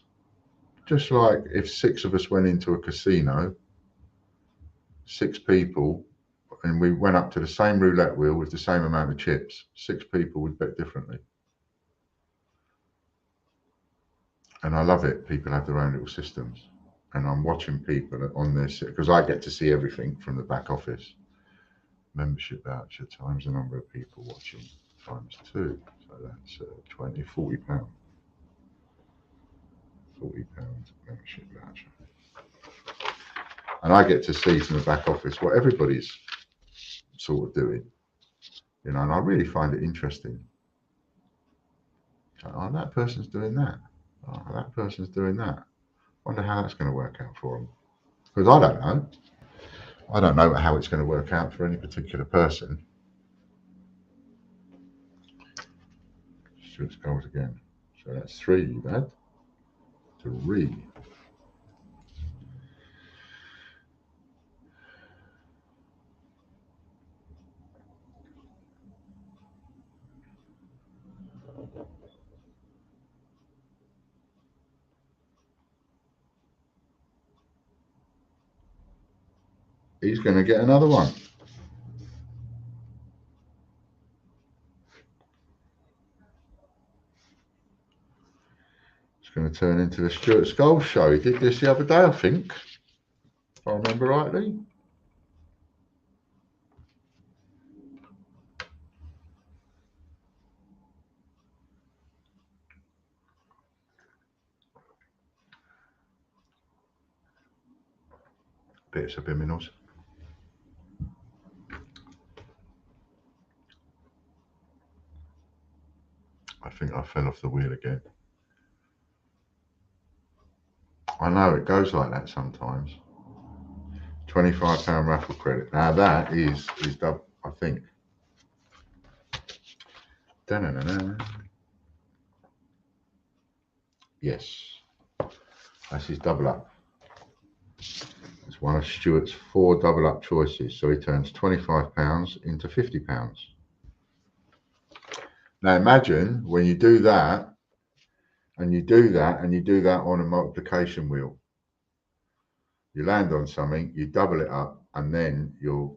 Just like if 6 of us went into a casino, 6 people, and we went up to the same roulette wheel with the same amount of chips, 6 people would bet differently. And I love it. People have their own little systems. And I'm watching people on this because I get to see everything from the back office. Membership voucher times the number of people watching times 2. So that's 20, £40. £40 membership voucher. And I get to see from the back office what everybody's sort of doing, you know, and I really find it interesting. So, oh, that person's doing that. Oh, that person's doing that. Wonder how that's going to work out for them. Because I don't know. I don't know how it's going to work out for any particular person. Stuart Skulls again. So that's 3 you've had. 3. He's going to get another one. It's going to turn into the Stuart Skulls show. He did this the other day, I think, if I remember rightly. Bits of Biminals. I think I fell off the wheel again. I know it goes like that sometimes. £25 raffle credit. Now that is double, I think. Da-na-na-na. Yes, that's his double up. It's one of Stuart's 4 double up choices. So he turns £25 into £50. Now imagine when you do that, and you do that, and you do that on a multiplication wheel. You land on something, you double it up, and then you're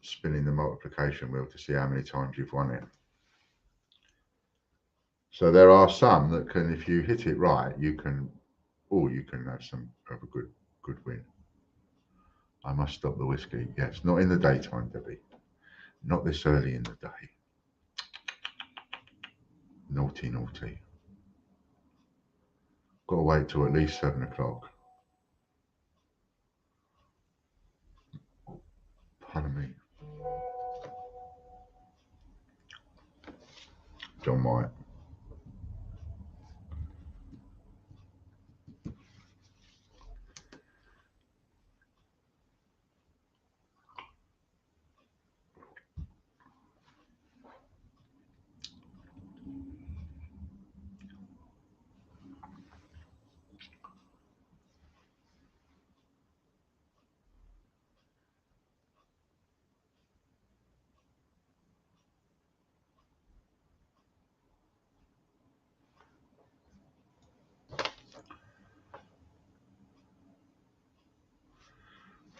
spinning the multiplication wheel to see how many times you've won it. So there are some that can, if you hit it right, you can have some of a good win. I must stop the whiskey. Yes, not in the daytime, Debbie. Not this early in the day. Naughty, naughty. Got to wait till at least 7 o'clock. Pardon me. John White.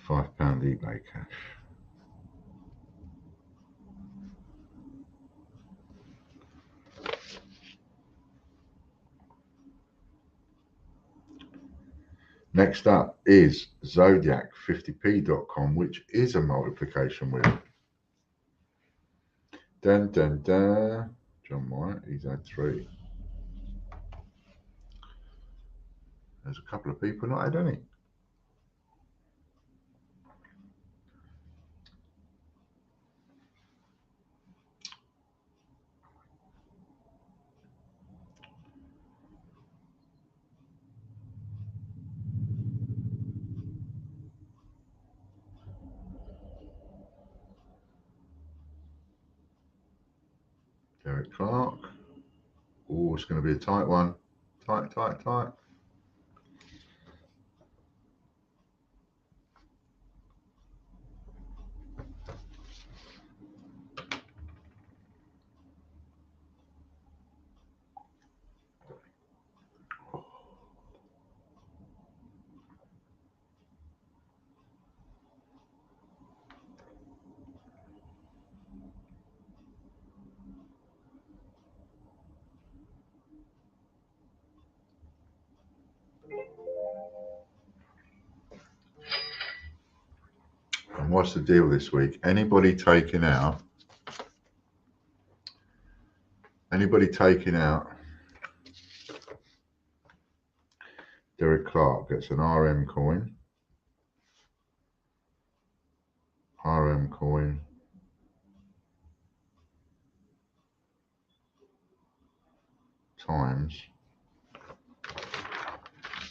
£5 eBay cash. Next up is Zodiac50p.com, which is a multiplication wheel. Dun dun dun. John White, he's had 3. There's a couple of people not had any. Derek Clark. Oh, it's going to be a tight one. Tight, tight, tight. And what's the deal this week? Anybody taking out Derek Clark gets an RM coin. RM coin. Times.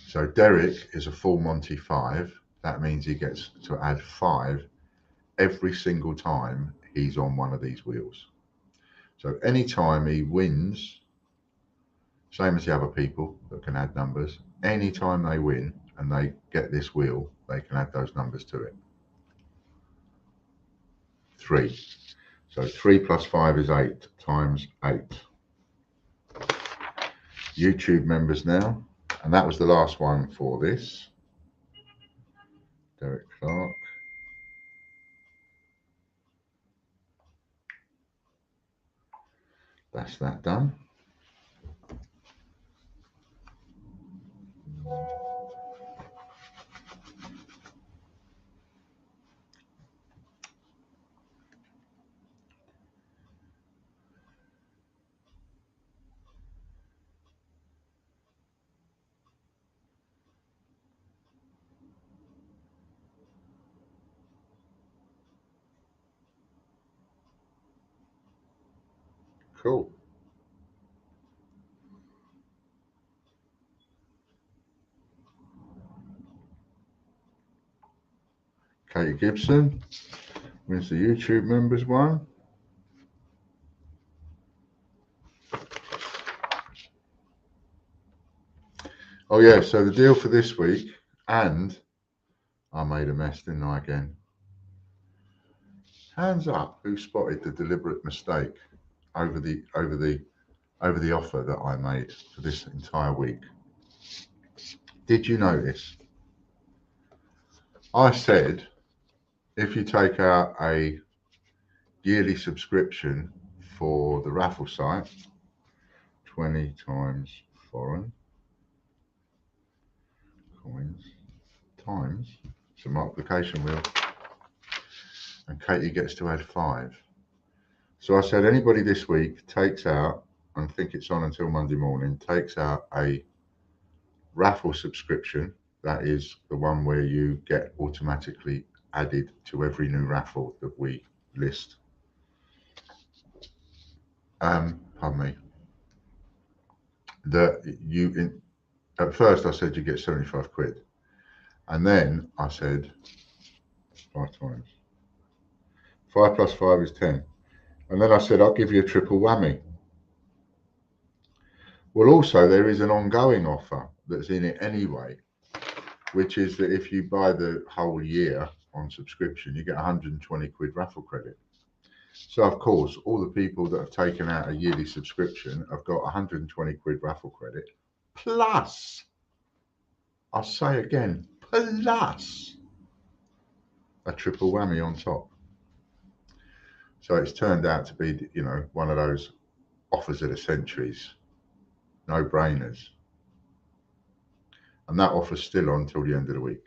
So Derek is a full Monty 5. That means he gets to add 5 every single time he's on one of these wheels. So anytime he wins, same as the other people that can add numbers, anytime they win and they get this wheel, they can add those numbers to it. 3. So 3 plus 5 is 8 times 8. YouTube members now, and that was the last one for this. Derek Clark. That's that done. Cool. Katie Gibson wins the YouTube members one. Oh yeah, so the deal for this week, and I made a mess, didn't I, again? Hands up who spotted the deliberate mistake over the offer that I made for this entire week. Did you notice? I said if you take out a yearly subscription for the raffle site, 20 times foreign coins times some multiplication wheel, and Katie gets to add 5. So I said anybody this week takes out, and I think it's on until Monday morning, takes out a raffle subscription. That is the one where you get automatically added to every new raffle that we list. Pardon me. At first I said you get 75 quid. And then I said 5 times. 5 plus 5 is 10. And then I said, I'll give you a triple whammy. Well, also there is an ongoing offer that's in it anyway, which is that if you buy the whole year on subscription, you get 120 quid raffle credit. So of course, all the people that have taken out a yearly subscription have got 120 quid raffle credit, plus, I'll say again, plus a triple whammy on top. So it's turned out to be, you know, one of those offers of the centuries, no brainers. And that offer's still on until the end of the week.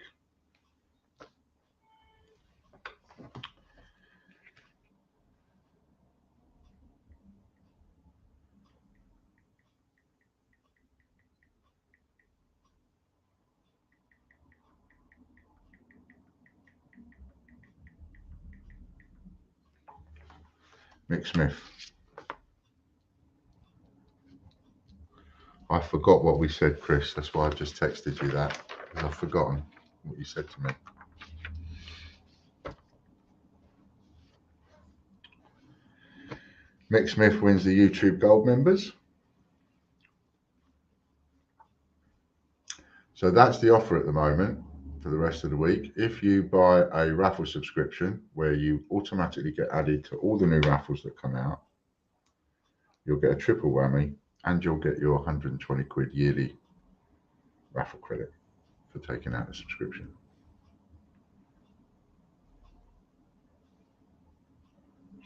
Mick Smith. I forgot what we said, Chris. That's why I've just texted you that, because I've forgotten what you said to me. Mick Smith wins the YouTube Gold members. So that's the offer at the moment for the rest of the week. If you buy a raffle subscription where you automatically get added to all the new raffles that come out, you'll get a triple whammy and you'll get your 120 quid yearly raffle credit for taking out a subscription.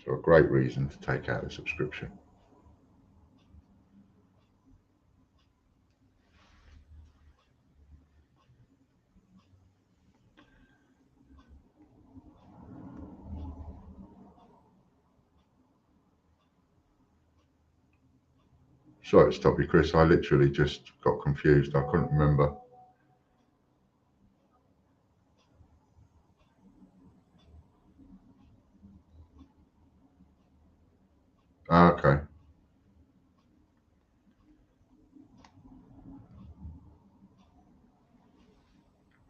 So a great reason to take out a subscription. Sorry to stop you, Chris. I literally just got confused. I couldn't remember. Okay.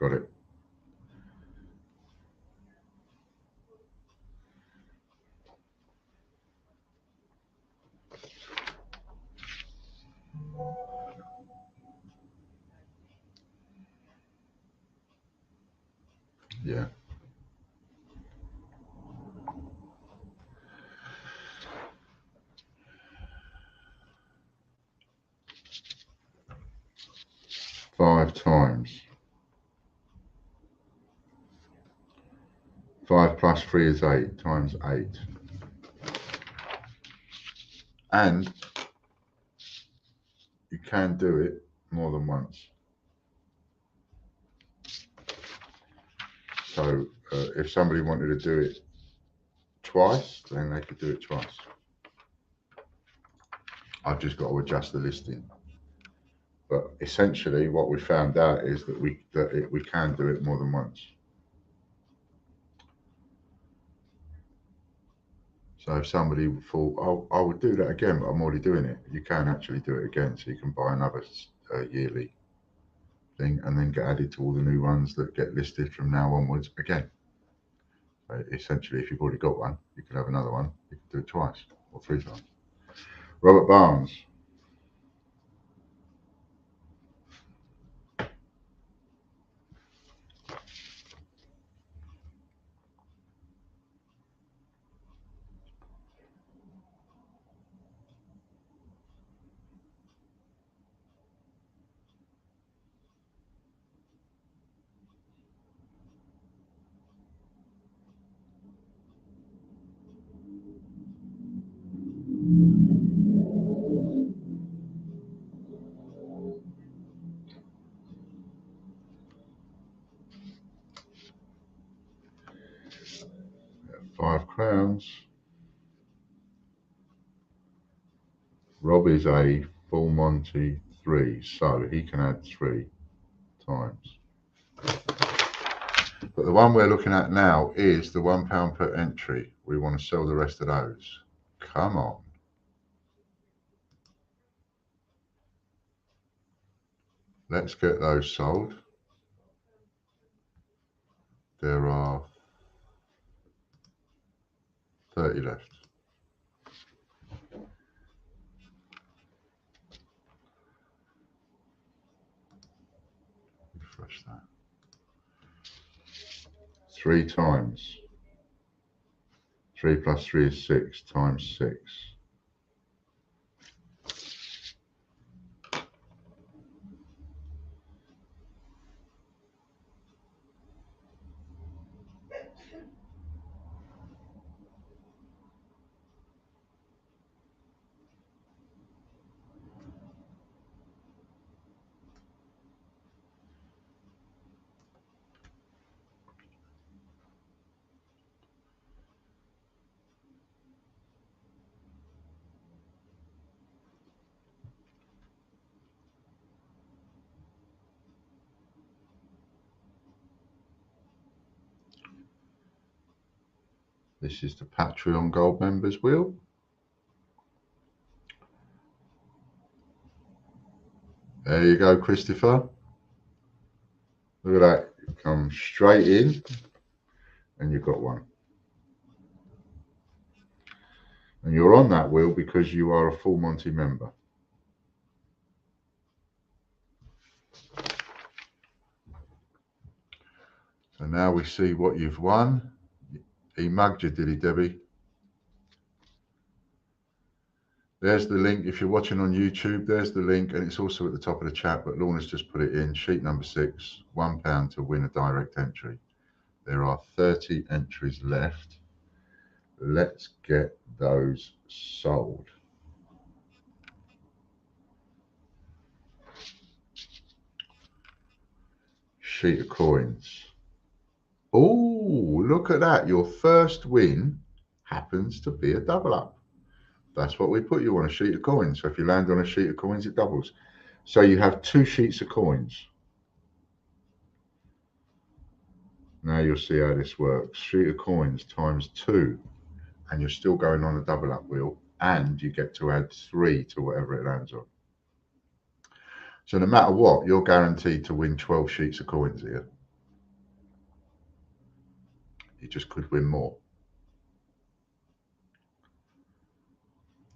Got it. Yeah. Five times. 5 plus 3 is 8 times 8. And you can do it more than once. So if somebody wanted to do it twice, then they could do it twice. I've just got to adjust the listing. But essentially what we found out is that we can do it more than once. So if somebody thought, oh, I would do that again, but I'm already doing it, you can actually do it again. So you can buy another yearly thing and then get added to all the new ones that get listed from now onwards again. So essentially, if you've already got one, you can have another one. You can do it twice or 3 times. Robert Barnes. £5. Rob is a full Monty 3, so he can add 3 times. But the one we're looking at now is the £1 per entry. We want to sell the rest of those. Come on. Let's get those sold. There are 30 left. Refresh that. 3 times. 3 plus 3 is 6 times 6. This is the Patreon Gold Members wheel. There you go, Christopher. Look at that. You come straight in and you've got one. And you're on that wheel because you are a full Monty member. So now we see what you've won. He mugged you, did he, Debbie? There's the link. If you're watching on YouTube, there's the link, and it's also at the top of the chat, but Lorna's just put it in. Sheet number 6, £1 to win a direct entry. There are 30 entries left. Let's get those sold. Sheet of coins. Oh, look at that. Your first win happens to be a double up. That's what we put you on, a sheet of coins. So if you land on a sheet of coins, it doubles. So you have 2 sheets of coins. Now you'll see how this works. Sheet of coins times 2, and you're still going on a double up wheel, and you get to add 3 to whatever it lands on. So no matter what, you're guaranteed to win 12 sheets of coins here. You just could win more.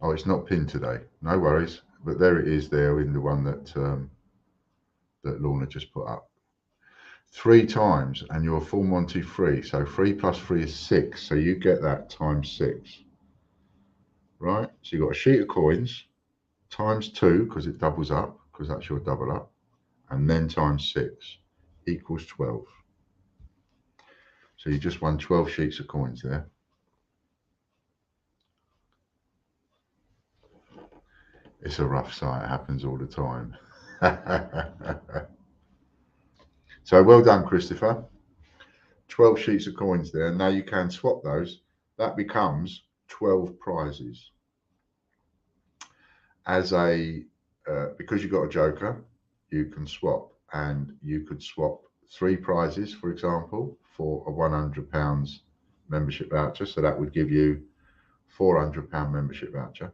Oh, it's not pinned today. No worries. But there it is there in the one that that Lorna just put up. 3 times and you're full Monty free. So 3 plus 3 is 6. So you get that times 6. Right? So you've got a sheet of coins times 2 because it doubles up, because that's your double up. And then times 6 equals 12. So you just won 12 sheets of coins there. It's a rough sight. It happens all the time. So well done, Christopher. 12 sheets of coins there. Now you can swap those. That becomes 12 prizes. As a because you've got a joker, you can swap, and you could swap 3 prizes, for example, for a £100 membership voucher. So that would give you £400 membership voucher.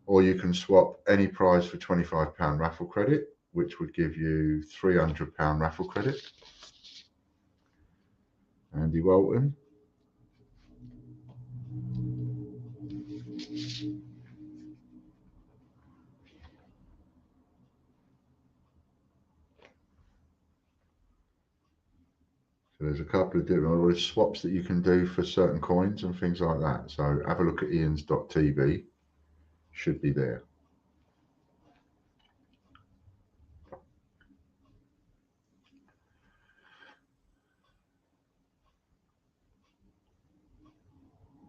Or you can swap any prize for £25 raffle credit, which would give you £300 raffle credit. Andy Walton. So there's a couple of different swaps that you can do for certain coins and things like that. So have a look at ians.tv. Should be there.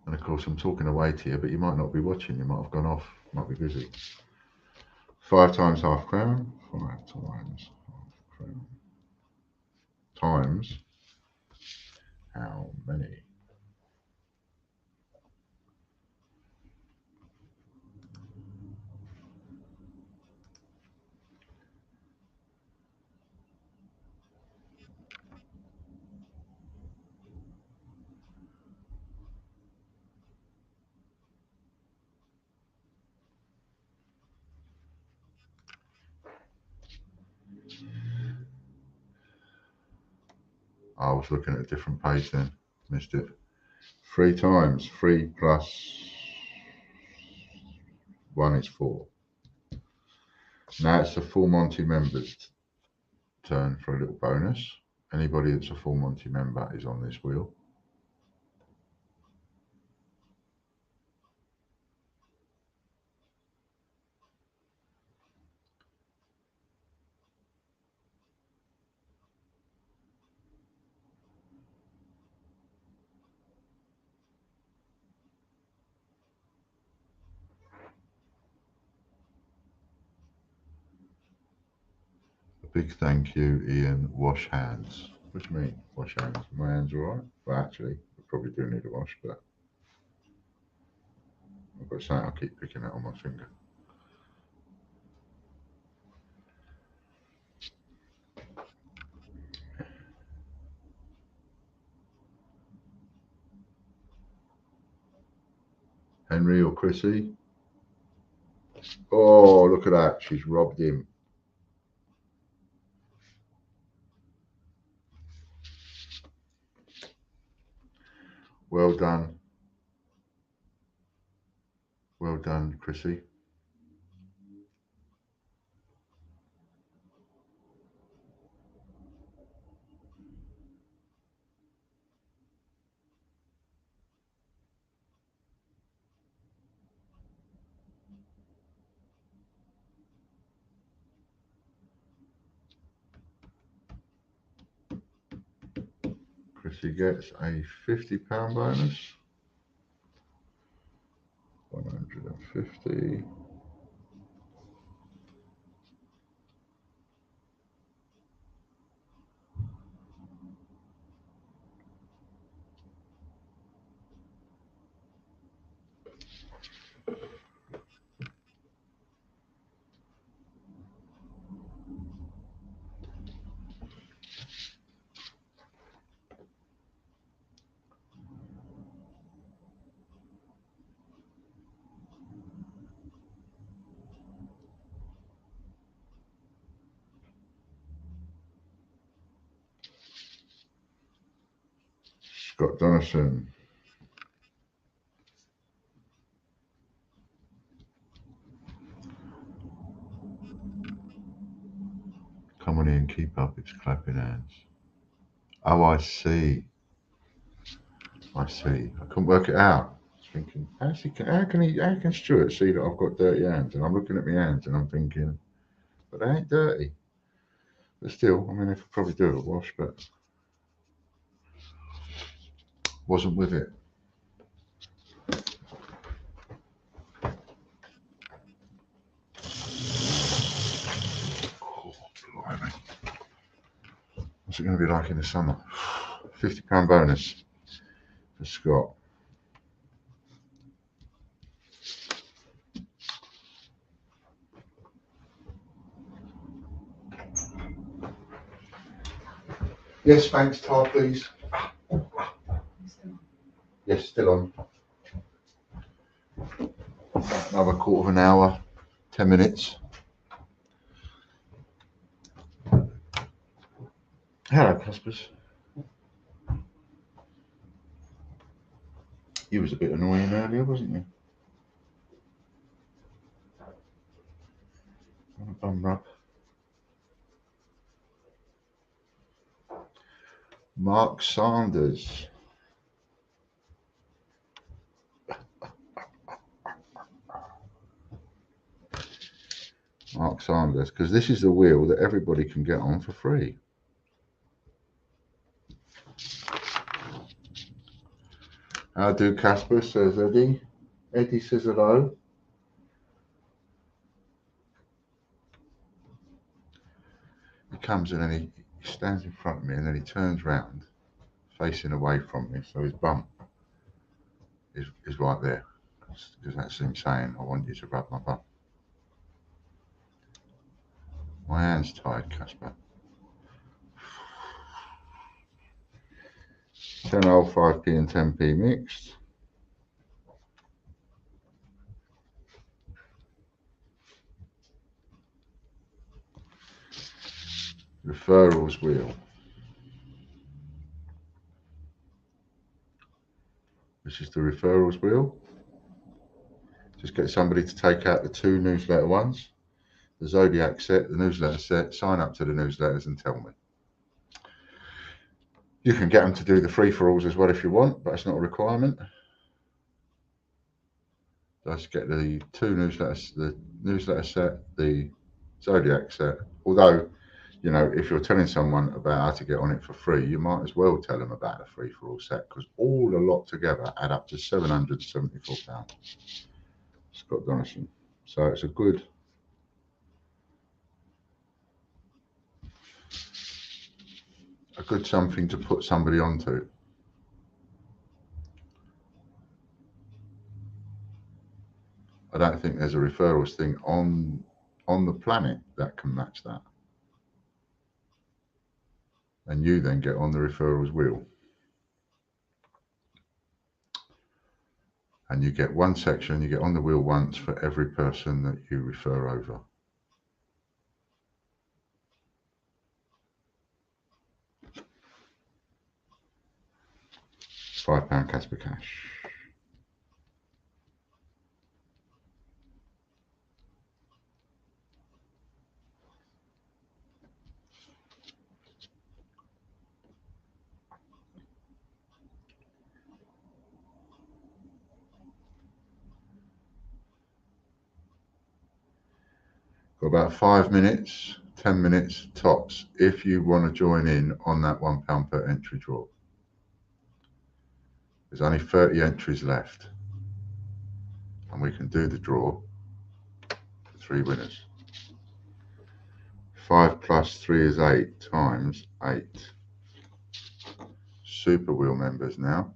And of course, I'm talking away to you, but you might not be watching. You might have gone off, might be busy. 5 times half crown, 5 times half crown, times how many? I was looking at a different page then, missed it. 3 times 3 plus 1 is 4. Now it's the full Monty members' turn for a little bonus. Anybody that's a full Monty member is on this wheel. A big thank you, Ian. Wash hands. What do you mean, wash hands? My hands are all right? Well, actually, I probably do need a wash, but I've got something I keep picking out on my finger. Henry or Chrissy? Oh, look at that. She's robbed him. Well done. Well done, Chrissy. Chrissy gets a £50 bonus. 150. Scott Donaldson. Come on in, keep up, it's clapping hands. Oh, I see. I see. I couldn't work it out. I was thinking, how can Stuart see that I've got dirty hands? And I'm looking at my hands and I'm thinking, but they ain't dirty. But still, I mean, I could probably do a wash, but wasn't with it. Oh, blimey. What's it going to be like in the summer? £50 bonus for Scott. Yes, thanks, Tar, please. Yes, still on. Another quarter of an hour, 10 minutes. Hello, Caspers. You was a bit annoying earlier, wasn't you? On a bum rub. Mark Sanders. Mark Sanders, because this is the wheel that everybody can get on for free. How do, Casper, says Eddie. Eddie says hello. He comes in and he stands in front of me and then he turns round, facing away from me, so his bum is right there. Because that's him saying, I want you to rub my bum. My hand's tied, Casper. 10.05, 5p and 10p mixed. Referrals wheel. This is the referrals wheel. Just get somebody to take out the 2 newsletter ones, the Zodiac set, the newsletter set, sign up to the newsletters and tell me. You can get them to do the free-for-alls as well if you want, but it's not a requirement. Just get the 2 newsletters, the newsletter set, the Zodiac set. Although, you know, if you're telling someone about how to get on it for free, you might as well tell them about the free-for-all set, because all a lot together add up to £774. Scott Donaldson. So it's a good something to put somebody onto. I don't think there's a referrals thing on the planet that can match that. And you then get on the referrals wheel. And you get one section, you get on the wheel once for every person that you refer over. £5 Casper Cash. Got about 5 minutes, 10 minutes tops if you want to join in on that £1 per entry draw. There's only 30 entries left. And we can do the draw for 3 winners. 5 plus 3 is 8 times 8. Super Wheel members now.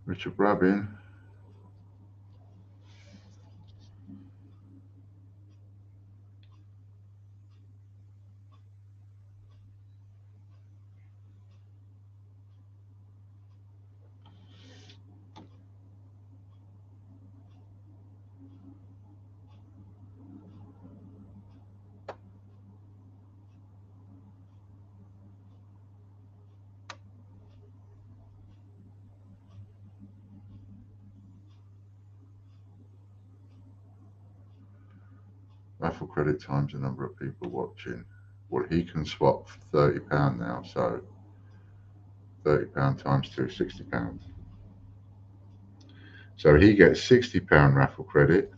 Richard Brabin. Raffle credit times the number of people watching. Well, he can swap for £30 now, so £30 times 2, £60. So he gets £60 raffle credit,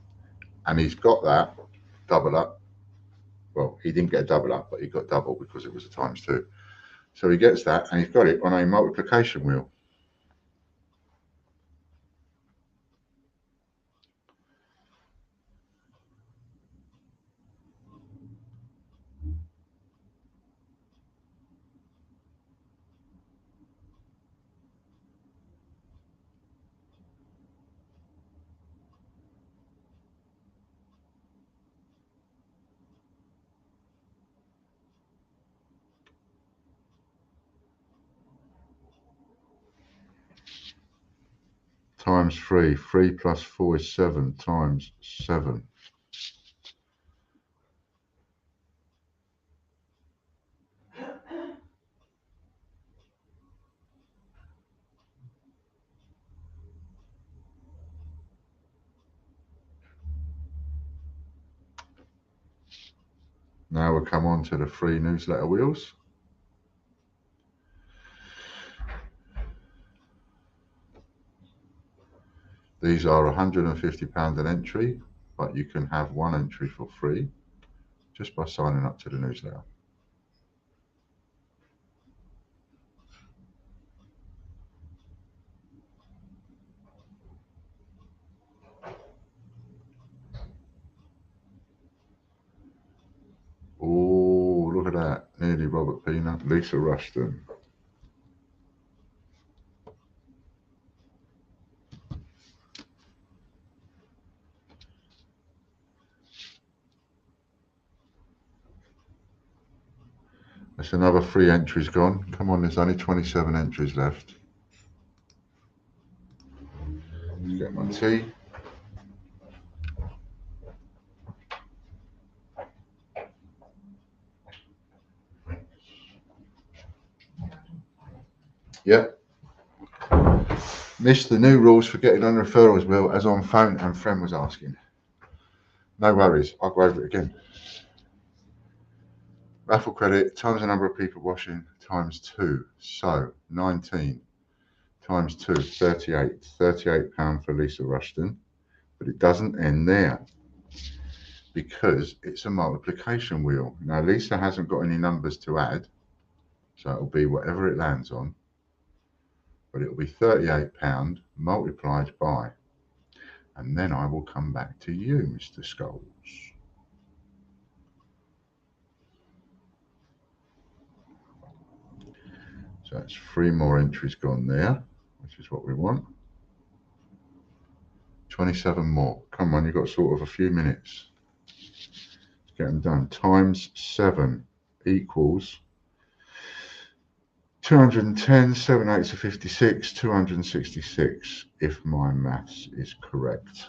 and he's got that double up. Well, he didn't get a double up, but he got double because it was a times 2. So he gets that, and he's got it on a multiplication wheel. Times 3. 3 plus 4 is 7 times 7. Now we'll come on to the free newsletter wheels. These are £150 an entry, but you can have 1 entry for free just by signing up to the newsletter. Oh, look at that. Nearly Robert Pina, Lisa Rushton. That's another 3 entries gone. Come on, there's only 27 entries left. Let's get my tea. Yep. Missed the new rules for getting on referrals wheel as on phone and friend was asking. No worries, I'll go over it again. Raffle credit times the number of people watching times 2. So 19 times 2, 38. £38 for Lisa Rushton. But it doesn't end there because it's a multiplication wheel. Now Lisa hasn't got any numbers to add, so it'll be whatever it lands on. But it'll be £38 multiplied by, and then I will come back to you, Mr. Scholes. So that's 3 more entries gone there, which is what we want. 27 more. Come on, you've got sort of a few minutes. Let's get them done. Times 7 equals 210, 7 8s are 56, 266 if my maths is correct.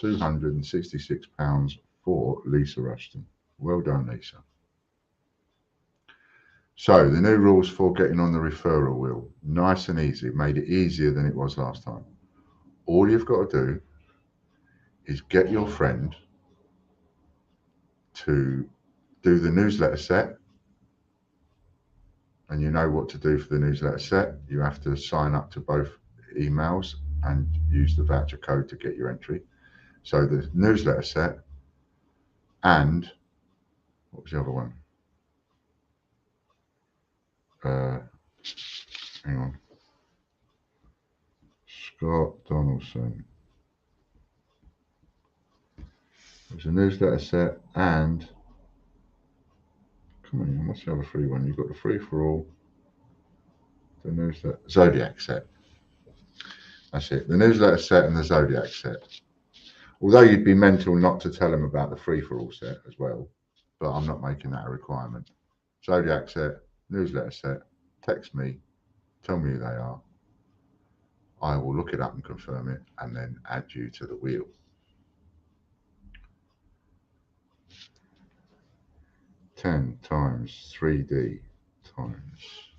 £266 for Lisa Rushton. Well done, Lisa. So the new rules for getting on the referral wheel, nice and easy. It made it easier than it was last time. All you've got to do is get your friend to do the newsletter set, and you know what to do for the newsletter set. You have to sign up to both emails and use the voucher code to get your entry. So the newsletter set and what was the other one? Hang on. Scott Donaldson. There's a newsletter set and come on, what's the other free one? You've got the free for all, the newsletter Zodiac set. That's it. The newsletter set and the Zodiac set. Although you'd be mental not to tell them about the free for all set as well, but I'm not making that a requirement. Zodiac set, newsletter set, text me, tell me who they are. I will look it up and confirm it and then add you to the wheel. Ten times 3D times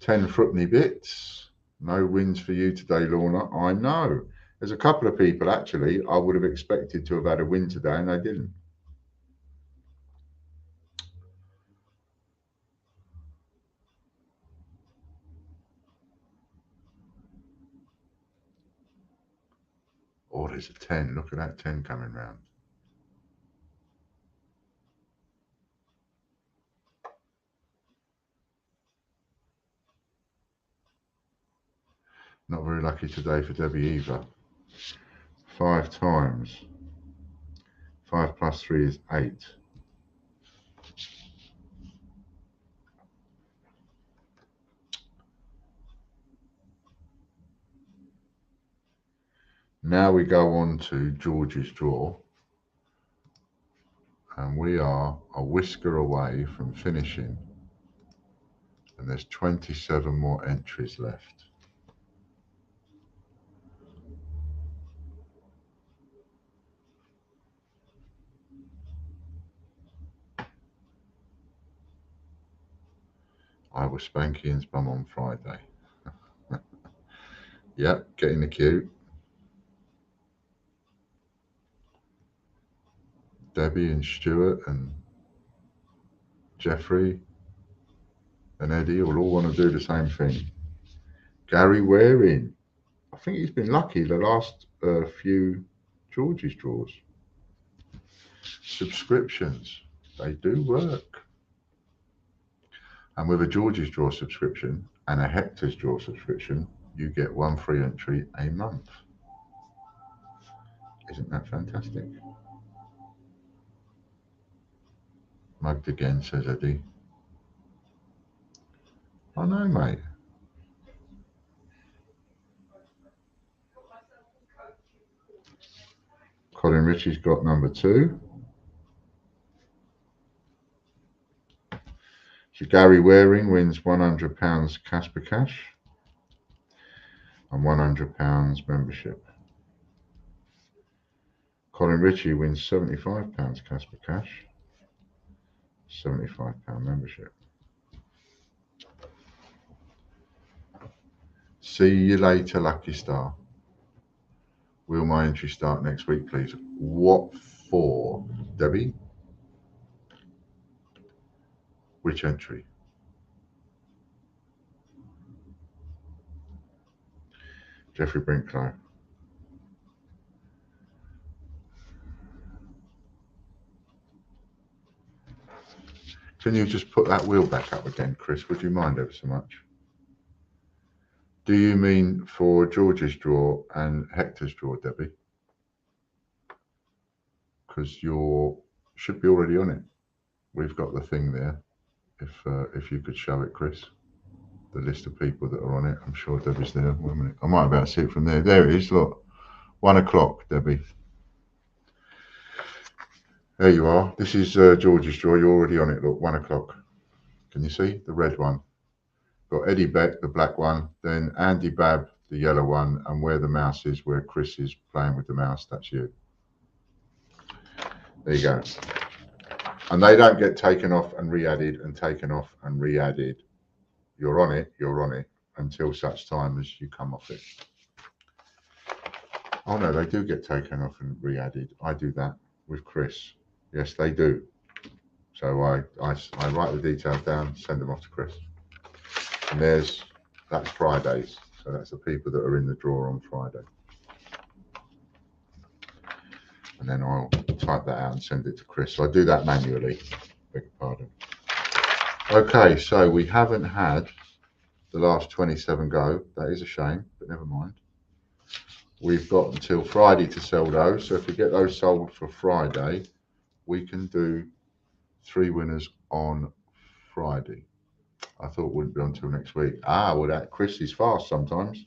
10 Frupney bits. No wins for you today, Lorna. I know. There's a couple of people actually I would have expected to have had a win today and they didn't. Oh, there's a 10. Look at that 10 coming round. Not very lucky today for Debbie either. 5 times 5 plus 3 is 8. Now we go on to George's draw, and we are a whisker away from finishing, and there's 27 more entries left. I was Spanky Ian's bum on Friday. Yep, get in the queue. Debbie and Stuart and Jeffrey and Eddie will all want to do the same thing. Gary Waring. I think he's been lucky the last few George's draws. Subscriptions, they do work. And with a George's draw subscription and a Hector's draw subscription, you get 1 free entry a month. Isn't that fantastic? Mugged again, says Eddie. I know, mate. Colin Ritchie's got number 2. So Gary Waring wins £100 Casper Cash and £100 membership. Colin Ritchie wins £75 Casper Cash, £75 membership. See you later, Lucky Star. Will my entry start next week, please? What for, Debbie? Which entry? Jeffrey Brinklow. Can you just put that wheel back up again, Chris? Would you mind ever so much? Do you mean for George's draw and Hector's draw, Debbie? Because you should be already on it. We've got the thing there. If you could show it, Chris, the list of people that are on it. I'm sure Debbie's there. Wait a minute. I might be able to see it from there. There it is. Look, 1 o'clock, Debbie. There you are. This is George's draw. You're already on it. Look, 1 o'clock. Can you see the red one? got Eddie Beck, the black one, then Andy Babb, the yellow one, and where the mouse is, where Chris is playing with the mouse, that's you. There you go. And they don't get taken off and re-added and taken off and re-added. You're on it until such time as you come off it. Oh no, they do get taken off and re-added. I do that with Chris. Yes, they do. So I write the details down, send them off to Chris. And that's Fridays. So that's the people that are in the draw on Friday. And then I'll type that out and send it to Chris. So I do that manually. Beg your pardon. Okay, so we haven't had the last 27 go. That is a shame, but never mind. We've got until Friday to sell those. So if we get those sold for Friday, we can do 3 winners on Friday. I thought it wouldn't be until next week. Well, that Chris is fast sometimes.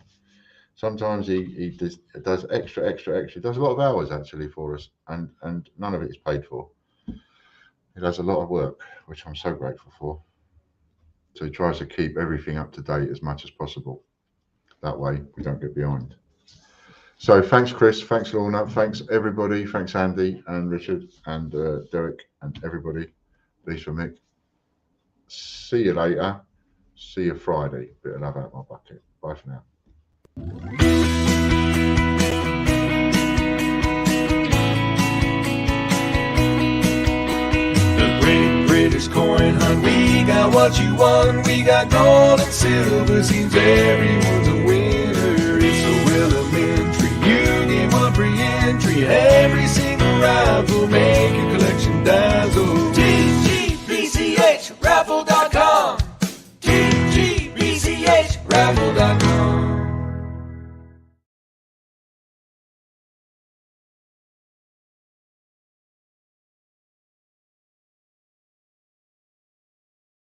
Sometimes he does extra. He does a lot of hours actually for us, and none of it is paid for. He does a lot of work, which I'm so grateful for. So he tries to keep everything up to date as much as possible. That way we don't get behind. So thanks, Chris. Thanks, Lorna. Thanks, everybody. Thanks, Andy and Richard and Derek and everybody. Lisa, Mick. See you later. See you Friday. Bit of love out my bucket. Bye for now. The Great British Coin Hunt. We got what you want. We got gold and silver. Seems everyone's